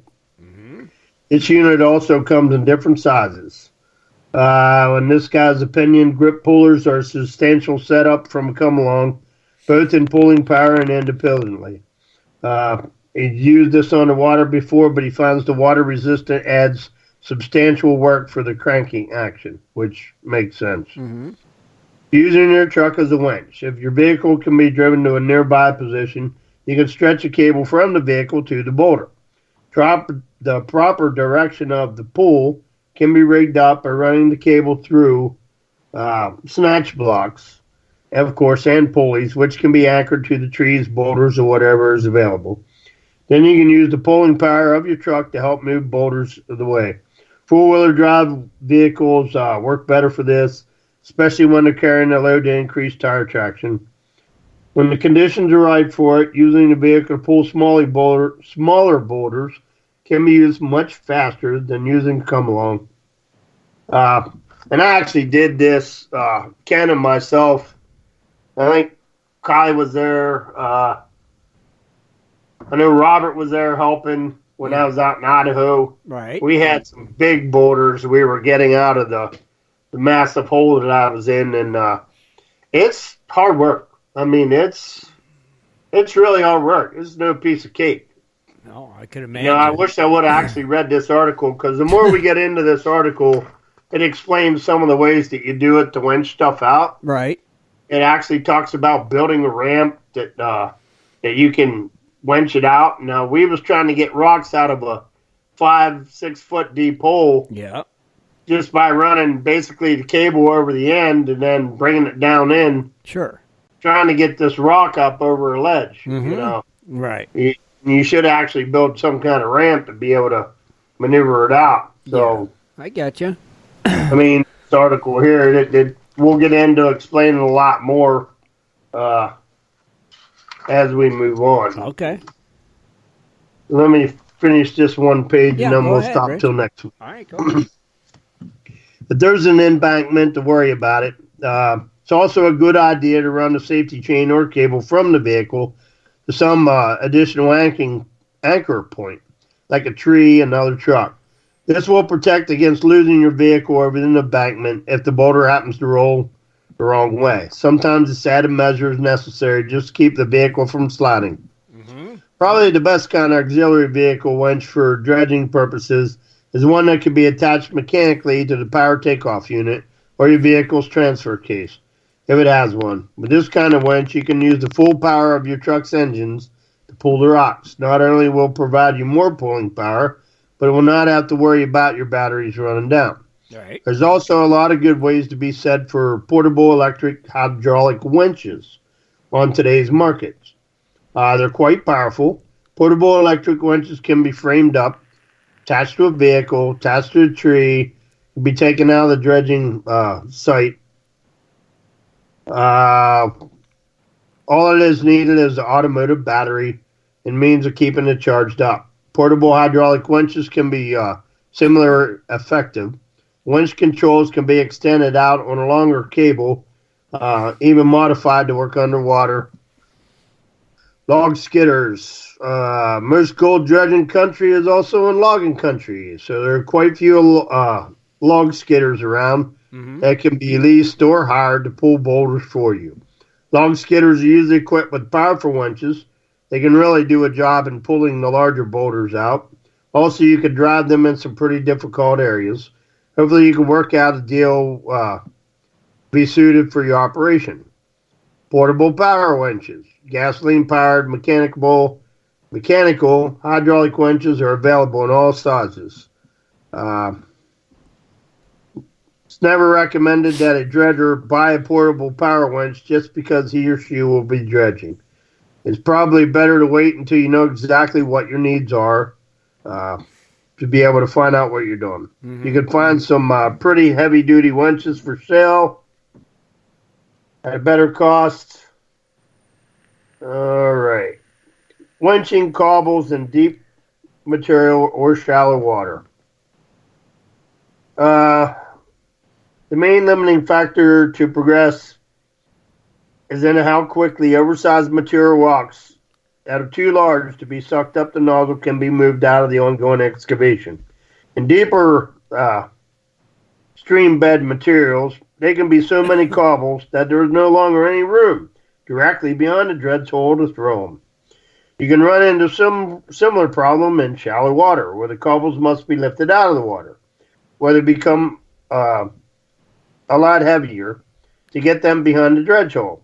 This unit also comes in different sizes. In this guy's opinion, grip pullers are a substantial setup from a come-along, both in pulling power and independently. He's used this on the water before, but he finds the water resistant adds substantial work for the cranking action, which makes sense. Mm-hmm. Using your truck as a winch. If your vehicle can be driven to a nearby position, you can stretch a cable from the vehicle to the boulder. The proper direction of the pull can be rigged up by running the cable through snatch blocks, of course, and pulleys, which can be anchored to the trees, boulders, or whatever is available. Then you can use the pulling power of your truck to help move boulders of the way. Four-wheeler drive vehicles work better for this, especially when they're carrying a load to increase tire traction. When the conditions are right for it, using the vehicle to pull smaller boulders can be used much faster than using come-along. And I actually did this, Ken and myself. I think Kai was there. I know Robert was there helping. when I was out in Idaho. Right. We had some big boulders we were getting out of the massive hole that I was in, and it's hard work. I mean, it's really hard work. It's no piece of cake. No, I could imagine. You know, I wish I would have actually read this article, because the more we get into this article, it explains some of the ways that you do it to winch stuff out. Right. It actually talks about building a ramp that you can winch it out. Now, we was trying to get rocks out of a 5-6 foot deep hole. Yeah. Just by running basically the cable over the end and then bringing it down in. Sure. Trying to get this rock up over a ledge. Mm-hmm. You know. Right. You should actually build some kind of ramp to be able to maneuver it out. So yeah, I got you. I mean, this article here, we'll get into explaining a lot more as we move on. Okay. Let me finish this one page, and then we'll stop till next week. All right, go. But there's an embankment to worry about it. It's also a good idea to run the safety chain or cable from the vehicle to some additional anchor point, like a tree, another truck. This will protect against losing your vehicle over the embankment if the boulder happens to roll the wrong way. Sometimes this added measure is necessary just to keep the vehicle from sliding. Mm-hmm. Probably the best kind of auxiliary vehicle winch for dredging purposes is one that can be attached mechanically to the power takeoff unit or your vehicle's transfer case, if it has one. With this kind of winch, you can use the full power of your truck's engines to pull the rocks. Not only will it provide you more pulling power, but it will not have to worry about your batteries running down. Right. There's also a lot of good ways to be said for portable electric hydraulic winches on today's markets. They're quite powerful. Portable electric winches can be framed up, attached to a vehicle, attached to a tree, can be taken out of the dredging site. All it is needed is an automotive battery and means of keeping it charged up. Portable hydraulic winches can be similar effective. Winch controls can be extended out on a longer cable, even modified to work underwater. Log skidders. Most gold dredging country is also in logging country, so there are quite few log skidders around that can be leased or hired to pull boulders for you. Log skidders are usually equipped with powerful winches. They can really do a job in pulling the larger boulders out. Also, you can drive them in some pretty difficult areas. Hopefully, you can work out a deal be suited for your operation. Portable power winches. Gasoline-powered mechanical hydraulic winches are available in all sizes. It's never recommended that a dredger buy a portable power winch just because he or she will be dredging. It's probably better to wait until you know exactly what your needs are to be able to find out what you're doing. Mm-hmm. You can find some pretty heavy-duty winches for sale at a better cost. All right. Winching cobbles in deep material or shallow water. The main limiting factor to progress is in how quickly oversized material rocks that are too large to be sucked up the nozzle can be moved out of the ongoing excavation. In deeper stream bed materials, they can be so many cobbles that there is no longer any room directly beyond the dredge hole to throw them. You can run into some similar problem in shallow water, where the cobbles must be lifted out of the water, where they become a lot heavier to get them behind the dredge hole.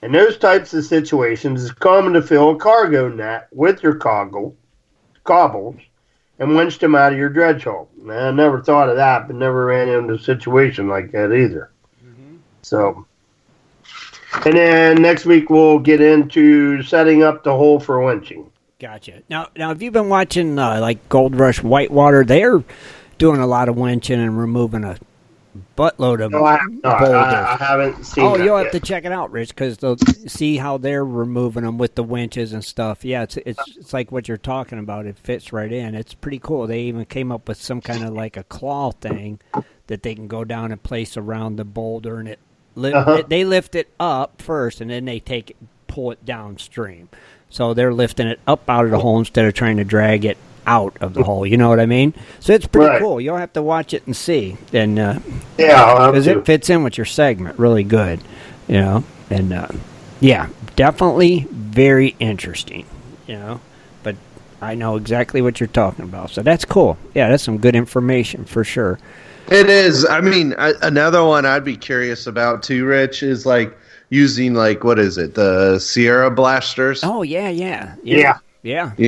In those types of situations, it's common to fill a cargo net with your cobbles and winch them out of your dredge hole. I never thought of that, but never ran into a situation like that either. Mm-hmm. So, and then next week we'll get into setting up the hole for winching. Gotcha. Now, if you've been watching like Gold Rush Whitewater, they're doing a lot of winching and removing a buttload of boulders. I haven't seen that you'll yet. have to check it out, Rich, because they'll see how they're removing them with the winches and stuff. Yeah, it's like what you're talking about. It fits right in. It's pretty cool. They even came up with some kind of like a claw thing that they can go down and place around the boulder, and they lift it up first, and then they pull it downstream. So they're lifting it up out of the hole instead of trying to drag it out of the hole. You know what I mean? So it's pretty cool. You'll have to watch it and see. And because it fits in with your segment really good. You know, and yeah, definitely very interesting. You know, but I know exactly what you're talking about. So that's cool. Yeah, that's some good information for sure. It is. I mean, another one I'd be curious about too, Rich, is like using like, what is it, the Sierra blasters? Oh yeah. You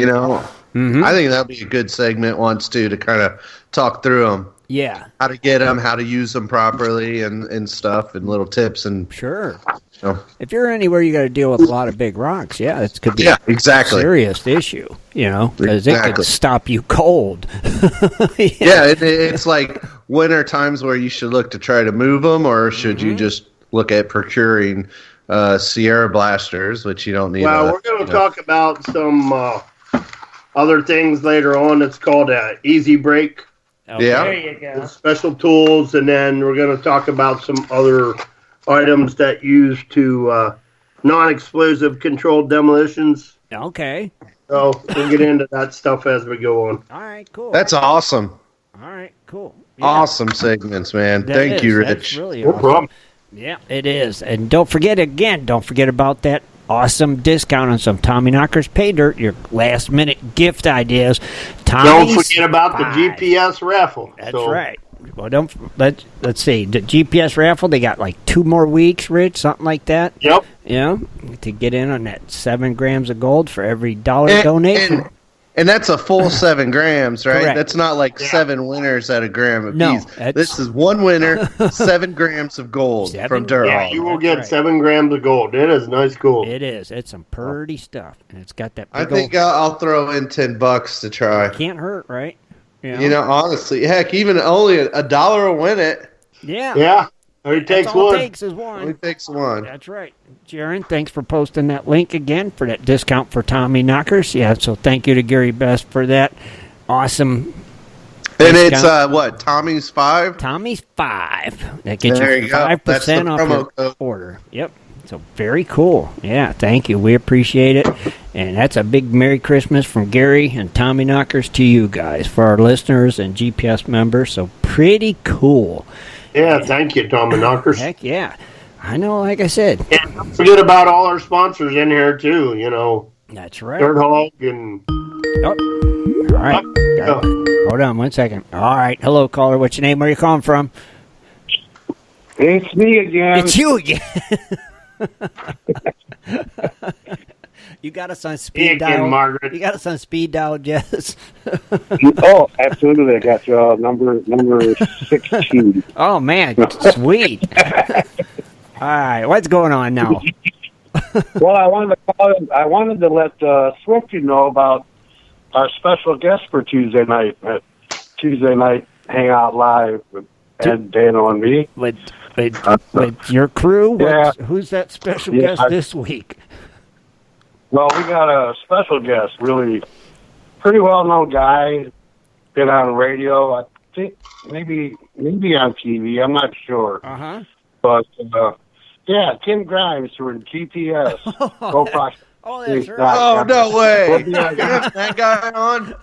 know, I think that'd be a good segment once too to kind of talk through them. Yeah, how to get them, how to use them properly, and stuff, and little tips and sure. If you're anywhere you got to deal with a lot of big rocks, it could be exactly a serious issue, you know, because it could stop you cold. It's like when are times where you should look to try to move them, or should you just look at procuring Sierra blasters, which you don't need. Well, we're going to talk about some other things later on. It's called an easy break. Okay. Yeah, there you go. Special tools, and then we're going to talk about some other items that use to non-explosive controlled demolitions. Okay. So we'll get into that stuff as we go on. All right, cool. That's awesome. All right, cool. Yeah. Awesome segments, man. Thank you, Rich. That's really awesome. No problem. Yeah, it is. And don't forget about that awesome discount on some Tommy Knockers Pay Dirt, your last-minute gift ideas. Don't forget about the GPS raffle. That's right. Well, let's see. The GPS raffle, they got like 2 more weeks, Rich, something like that. Yep. You know, to get in on that 7 grams of gold for every $1 donation. And that's a full 7 grams, right? Correct. That's not like 7 winners at a gram apiece. No, this is 1 winner, 7 grams of gold from Dirt Hall. Yeah, you will get 7 grams of gold. It is nice gold. It is. It's some pretty stuff, and it's got that. I think I'll throw in $10 to try. Can't hurt, right? You know, honestly, heck, even only $1 will win it. Yeah. Yeah. Only takes all one. It takes is one. Only takes one. That's right. Jaron, thanks for posting that link again for that discount for Tommy Knockers. Yeah, so thank you to Gary Best for that awesome And discount. it's, what, Tommy's 5? Tommy's 5. That gets There you you go. 5% That's the off promo your code. order. Yep. So very cool. Yeah, thank you. We appreciate it. And that's a big Merry Christmas from Gary and Tommy Knockers to you guys for our listeners and GPS members. So pretty cool. Yeah, thank you, Tommy Knockers. Heck yeah. I know, like I said. And don't forget about all our sponsors in here, too, you know. That's right. Dirt Hog and... Oh. All right. Hold on 1 second. All right. Hello, caller. What's your name? Where are you calling from? It's me again. It's you again. You got us on speed dial, Margaret. You got us on speed dial, Jess. Oh, absolutely! I got you number 16. Oh man, sweet! All right, what's going on now? Well, I wanted to let Swifty know about our special guest for Tuesday night Hangout Live with Ed, Dano, and me. With your crew? Yeah. Who's that special guest this week? Well, we got a special guest, really pretty well-known guy, been on radio, I think maybe on TV, I'm not sure. Uh-huh. But, yeah, Tim Grimes from GPS. Go Prospectors. Oh, that's right. Oh, no way. You have that guy on?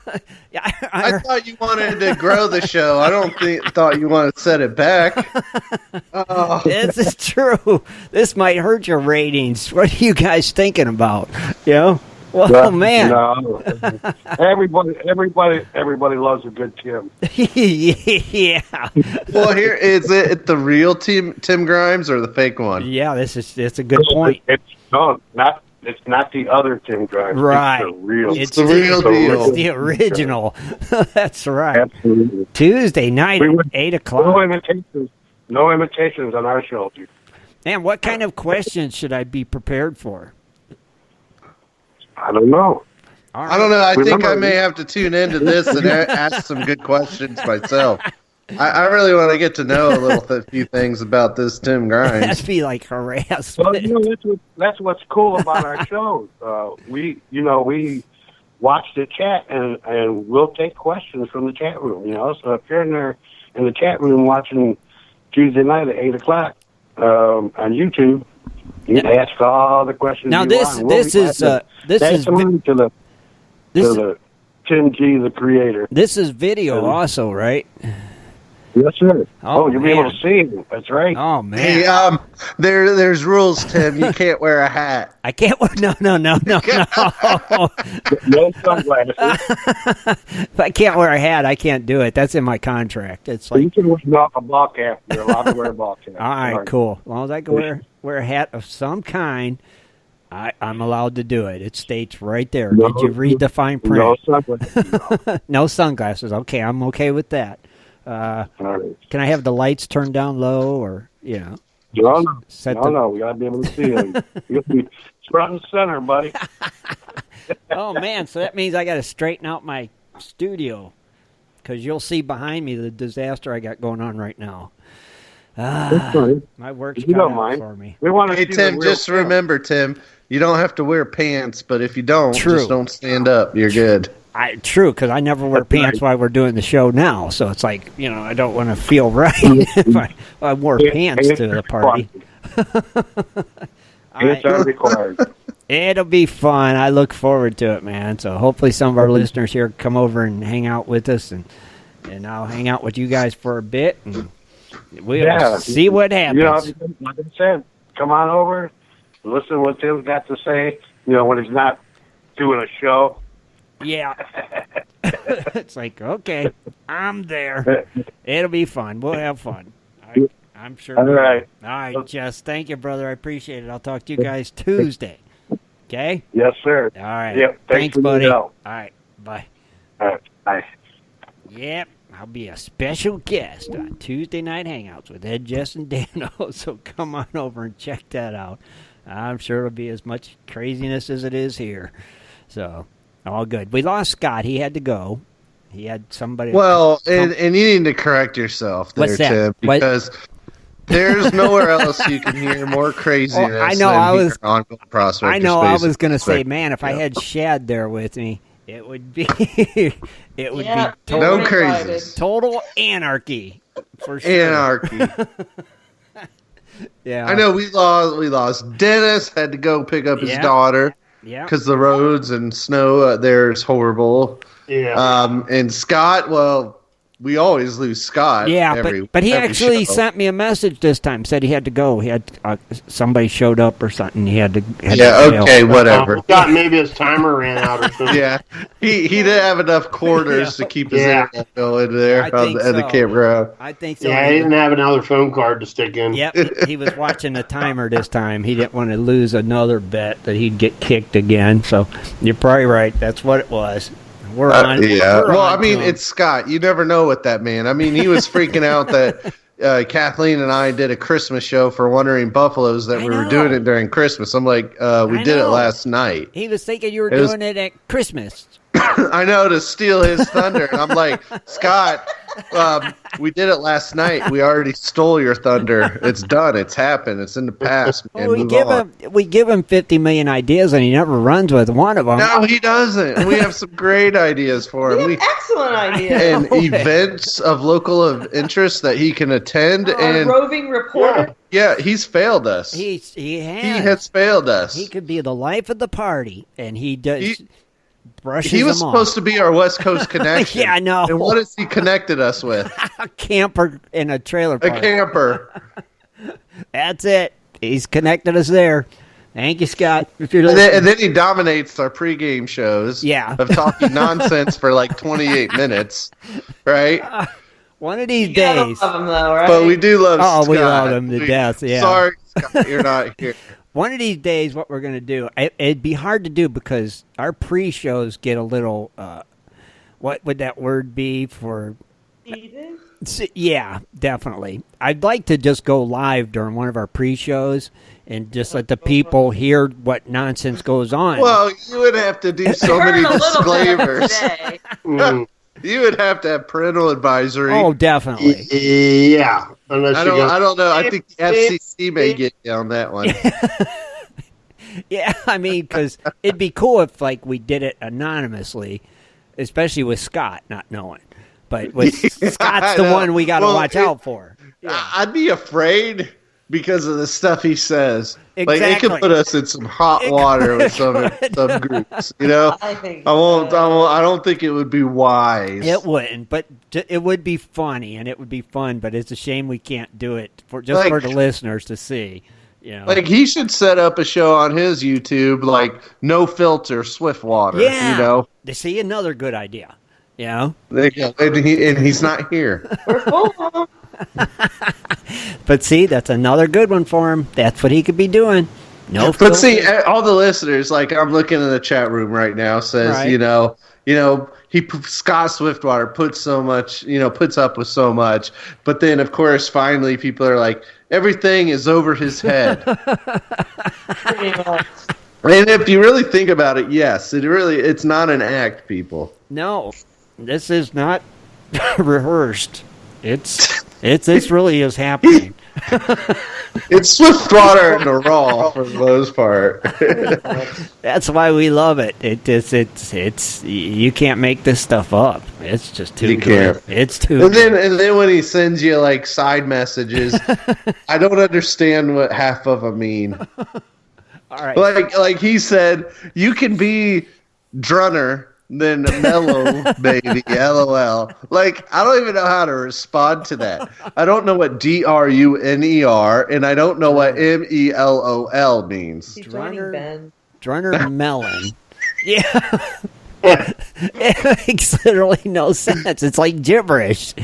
Yeah, I thought you wanted to grow the show. I don't thought you wanted to set it back. Oh. This is true. This might hurt your ratings. What are you guys thinking about? You know? Well, man. No. Everybody loves a good Tim. Yeah. Well, here is it the real Tim Grimes or the fake one? Yeah, it's a good point. It's not the other Tim Grimes. Right. It's the real deal. It's the original. That's right. Absolutely. Tuesday night at 8 o'clock. No imitations on our show, dude. And what kind of questions should I be prepared for? I don't know. Right. I don't know. I think I may have to tune into this and ask some good questions myself. I really want to get to know a few things about this Tim Grimes. That'd be like harassment. Well, you know, that's what's cool about our shows. We watch the chat and we'll take questions from the chat room. You know, so if you're in there in the chat room watching Tuesday night at 8 o'clock on YouTube, you can ask all the questions. Now you this want. is to the Tim G, the creator. This is video also, right? Yes, sir. Oh, you'll be able to see it. That's right. Oh, man. Hey, there's rules, Tim. You can't wear a hat. I can't wear... No. No sunglasses. If I can't wear a hat, I can't do it. That's in my contract. It's like... You can wear a ball cap. You're allowed to wear a ball cap. All right, cool. As long as I can wear a hat of some kind, I'm allowed to do it. It states right there. Did you read the fine print? No sunglasses. No sunglasses. Okay, I'm okay with that. Can I have the lights turned down low, or No. We gotta be able to see it. You gotta be front and center, buddy. Oh man, so that means I got to straighten out my studio, because you'll see behind me the disaster I got going on right now. My work's cut out for me. We want to hey Tim, just remember, Tim, you don't have to wear pants, but if you don't, just don't stand up. You're good. True, because I never wear pants while we're doing the show now, so it's like, I don't want to feel right if I wore pants to the party. It'll be fun. I look forward to it, man. So hopefully some of our listeners here come over and hang out with us, and I'll hang out with you guys for a bit, and we'll see what happens. Like I said, come on over, listen to what Tim's got to say, when he's not doing a show. Yeah. It's like, okay, I'm there. It'll be fun. We'll have fun. I'm sure. All right. All right, Jess. Thank you, brother. I appreciate it. I'll talk to you guys Tuesday. Okay? Yes, sir. All right. Yep. Thanks buddy. All right. Bye. All right. Bye. Yep. I'll be a special guest on Tuesday Night Hangouts with Ed, Jess, and Dano. So come on over and check that out. I'm sure it'll be as much craziness as it is here. So... all good. We lost Scott. He had to go. He had somebody... Well, and you need to correct yourself there, Tim, because there's nowhere else you can hear more craziness than here on Prospectors. I know. I was going to say, man, if I had Shad there with me, it would be... it would be total, no craziness. Total anarchy, for sure. Anarchy. Yeah. I know we lost Dennis, had to go pick up his daughter. Yeah, because the roads and snow there is horrible. Yeah. And Scott, well, we always lose Scott. Yeah, but he actually sent me a message this time. Said he had to go. He had somebody showed up or something. He had to. Okay, whatever. Scott, maybe his timer ran out or something. Yeah, he didn't have enough quarters to keep his internet going there at the campground. I think so. Yeah, he didn't have another phone card to stick in. Yep, he was watching the timer this time. He didn't want to lose another bet that he'd get kicked again. So you're probably right. That's what it was. We're on. It's Scott. You never know with that man. I mean, he was freaking out that Kathleen and I did a Christmas show for Wandering Buffaloes that we were doing it during Christmas. I'm like, we did it last night. He was thinking you were doing it at Christmas. I know, to steal his thunder. And I'm like, Scott, we did it last night. We already stole your thunder. It's done. It's happened. It's in the past, man. We give him 50 million ideas, and he never runs with one of them. No, he doesn't. We have some great ideas for him. Excellent ideas. And events of local interest that he can attend. And roving reporter. Yeah, he's failed us. He has. He has failed us. He could be the life of the party, and he does... He was supposed to be our West Coast connection. Yeah, I know. And what has he connected us with? A camper in a trailer park. A camper. That's it. He's connected us there. Thank you, Scott. If you're and then he dominates our pregame shows. Yeah. Of talking nonsense for like 28 minutes. Right? One of these days. Love him though, right? But we do love Scott. Oh, we love him to death. Yeah. Sorry, Scott, you're not here. One of these days, what we're going to do, it'd be hard to do because our pre-shows get a little, what would that word be for? Yeah, definitely. I'd like to just go live during one of our pre-shows and just let the people hear what nonsense goes on. Well, you would have to do so many disclaimers. You would have to have parental advisory. Oh, definitely. Yeah. I don't know. I think the FCC may get you on that one. Yeah, I mean, because it'd be cool if, like, we did it anonymously, especially with Scott not knowing. But with Scott's the one we got to watch out for. Yeah. I'd be afraid because of the stuff he says. Exactly. Like, it could put us in some hot water with some groups. You know, I don't think it would be wise. It wouldn't, but it would be funny and it would be fun. But it's a shame we can't do it for the listeners to see. You know? Like, he should set up a show on his YouTube, like No Filter Swiftwater. Yeah, you know, to see another good idea. You know, and he's not here. We're full of them. But see, that's another good one for him. That's what he could be doing. No, but see, all the listeners, like, I'm looking in the chat room right now, says, right. you know, Scott Swiftwater puts up with so much, but then of course, finally, people are like, everything is over his head. And if you really think about it, yes, it's not an act, people. No, this is not rehearsed. This really is happening. It's Swiftwater in the raw for the most part. That's why we love it. It's you can't make this stuff up. It's just too good. It's too. And then when he sends you like side messages, I don't understand what half of them mean. All right. Like he said, you can be Drunner than Mellow, baby, LOL. Like, I don't even know how to respond to that. I don't know what DRUNER, and I don't know what MELOL means. Drunner Melon. Yeah. It makes literally no sense. It's like gibberish.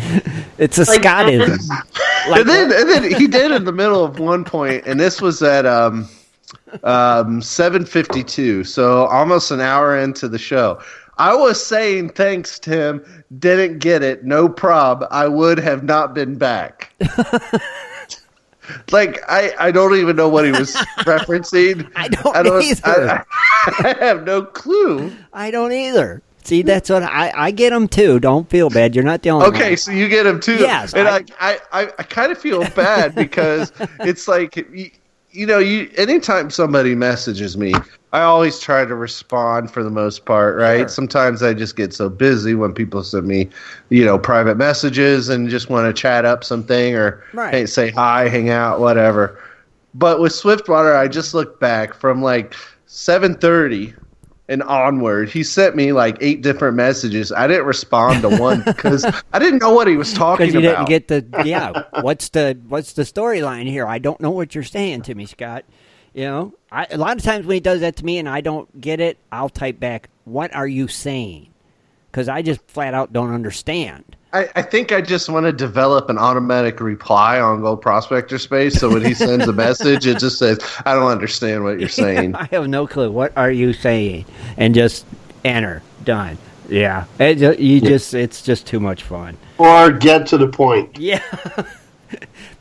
It's a Scottism. And then he did in the middle of one point, and this was at 7:52, so almost an hour into the show. I was saying thanks, Tim. Didn't get it. No prob. I would have not been back. Like, I don't even know what he was referencing. I don't either. I have no clue. I don't either. See, that's what I get them too. Don't feel bad. You're not the only one. Okay, so you get them too. Yes. And I kind of feel bad because it's like, anytime somebody messages me, I always try to respond for the most part, right? Sure. Sometimes I just get so busy when people send me, private messages and just want to chat up something or say hi, hang out, whatever. But with Swiftwater, I just look back from like 7:30 and onward. He sent me like 8 different messages. I didn't respond to one because I didn't know what he was talking about. Because you didn't get what's the storyline here? I don't know what you're saying to me, Scott. A lot of times when he does that to me and I don't get it, I'll type back, what are you saying? Because I just flat out don't understand. I think I just want to develop an automatic reply on Gold Prospector Space, so when he sends a message, it just says, I don't understand what you're saying. I have no clue. What are you saying? And just enter. Done. Yeah. It's just too much fun. Or get to the point. Yeah. But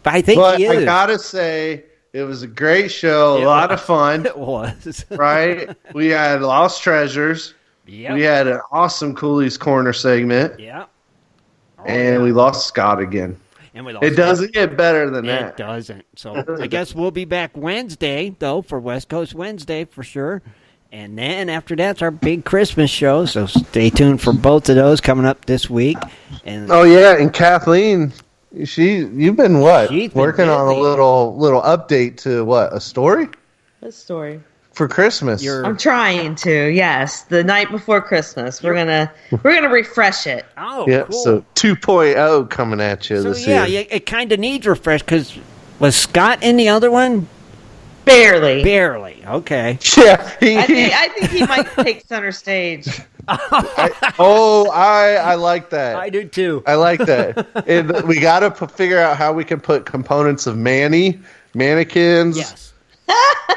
I think he is. I got to say, it was a great show, a lot of fun. It was. Right? We had Lost Treasures. Yep. We had an awesome Cooley's Corner segment. Yeah. And we lost Scott again. It doesn't get better than that. It doesn't. So I guess we'll be back Wednesday, though, for West Coast Wednesday for sure. And then after that's our big Christmas show. So stay tuned for both of those coming up this week. And and Kathleen, you've been working on a little update to a story? A story. For Christmas. I'm trying to, yes. The night before Christmas. We're gonna refresh it. Oh, yeah, cool. So 2.0 coming at you this year. Yeah, it kind of needs refresh because was Scott in the other one? Barely. Okay. Yeah. I think he might take center stage. I like that. I do too. I like that. And we got to figure out how we can put components of mannequins. Yes.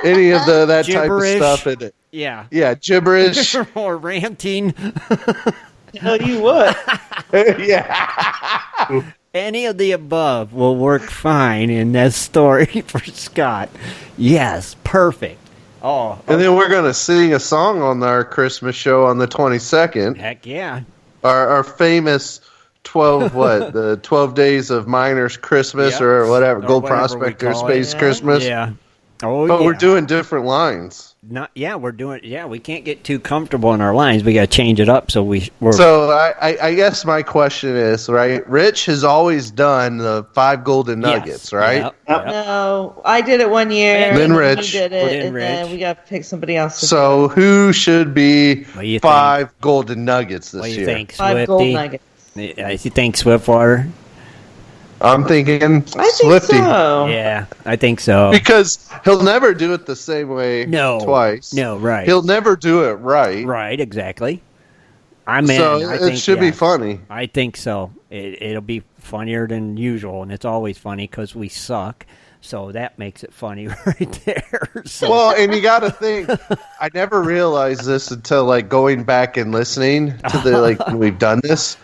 Any of that gibberish. Type of stuff in it. Yeah. Yeah, gibberish. Or ranting. Tell you what. Yeah. Any of the above will work fine in that story for Scott. Yes, perfect. Oh. And then we're going to sing a song on our Christmas show on the 22nd. Heck yeah. Our famous the 12 days of Miners Christmas or whatever, Gold Prospector Space Christmas. Yeah. Oh, but we're doing different lines. We can't get too comfortable in our lines. We got to change it up. So we're. So I guess my question is, right? Rich has always done the 5 golden nuggets, right? Yep. No, I did it one year. Then and Rich. he did it, and then we got to pick somebody else. So who should be 5 golden nuggets this year? What do you think, 5 gold nuggets. You think Swiftwater? I'm thinking Swifty. Think so. Yeah, I think so. Because he'll never do it the same way twice. No, right. He'll never do it right. Right, exactly. I'm in. So I it think, should be funny. I think so. It'll be funnier than usual, and it's always funny because we suck. So that makes it funny right there. So. Well, and you got to think, I never realized this until like going back and listening to the when we've done this.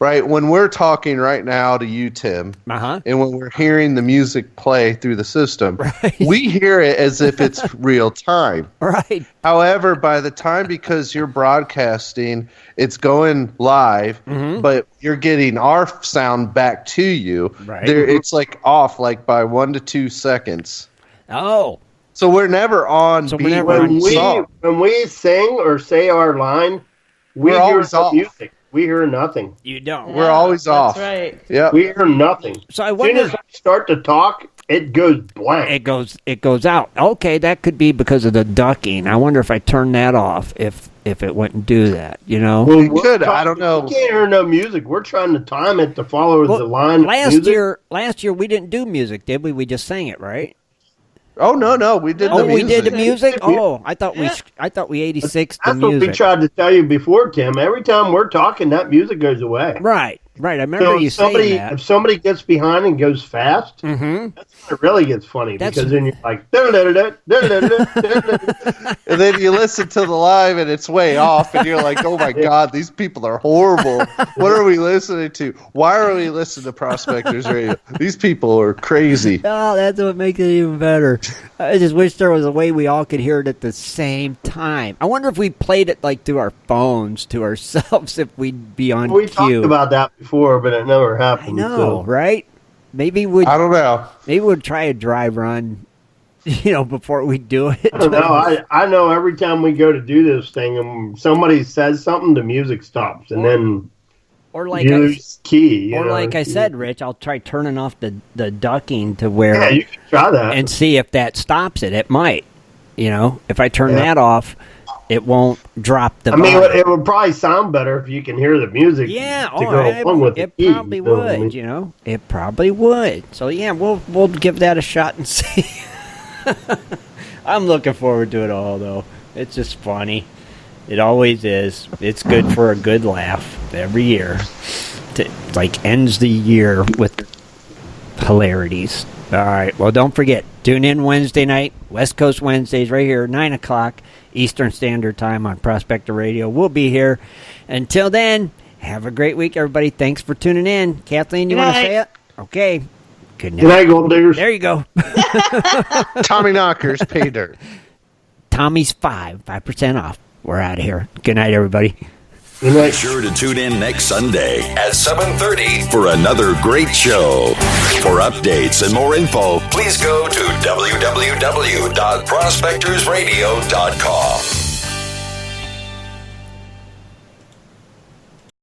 Right, when we're talking right now to you, Tim, and when we're hearing the music play through the system, we hear it as if it's real time. Right. However, by the time, because you're broadcasting, it's going live, but you're getting our sound back to you. Right. It's like off like by 1 to 2 seconds. Oh. So we're never on beat. When we sing or say our line, we're always off. Music. We hear nothing. You don't. We're always off. That's right. Yeah. We hear nothing. So I As wonder. soon as I start to talk, it goes blank. It goes out. Okay, that could be because of the ducking. I wonder if I turn that off. If it wouldn't do that, you know. Well, we could. I don't know. We can't hear no music. We're trying to time it to follow the line. Last year we didn't do music, did we? We just sang it, right? Oh no, we did. We did the music. Oh, I thought we 86 the music. That's what we tried to tell you before, Tim. Every time we're talking, that music goes away. Right. I remember you saying that. If somebody gets behind and goes fast, that's when it really gets funny because then you're like, and then you listen to the live and it's way off, and you're like, oh my God, these people are horrible. What are we listening to? Why are we listening to Prospectors Radio? These people are crazy. Oh, that's what makes it even better. I just wish there was a way we all could hear it at the same time. I wonder if we played it like through our phones to ourselves, if we'd be on We cue. talked about that before, but it never happened. I know, right? Maybe I don't know. Maybe we'd try a dry run, before we do it. I don't know. I know every time we go to do this thing and somebody says something, the music stops, and then key. Like I said, Rich, I'll try turning off the ducking to where you can try that and see if that stops it. It might. If I turn that off, it won't drop the. It would probably sound better if you can hear the music. Yeah, it probably would. It probably would. So yeah, we'll give that a shot and see. I'm looking forward to it all, though. It's just funny. It always is. It's good for a good laugh every year. Ends the year with hilarities. All right. Well, don't forget. Tune in Wednesday night, West Coast Wednesdays, right here, 9 o'clock Eastern Standard Time on Prospector Radio. We'll be here. Until then, have a great week, everybody. Thanks for tuning in. Kathleen, you want to say it? Okay. Good night. Good night, Gold Diggers. There you go. Tommy Knockers, pay dirt. Tommy's 5% off. We're out of here. Good night, everybody. Be sure to tune in next Sunday at 7:30 for another great show. For updates and more info, please go to www.prospectorsradio.com.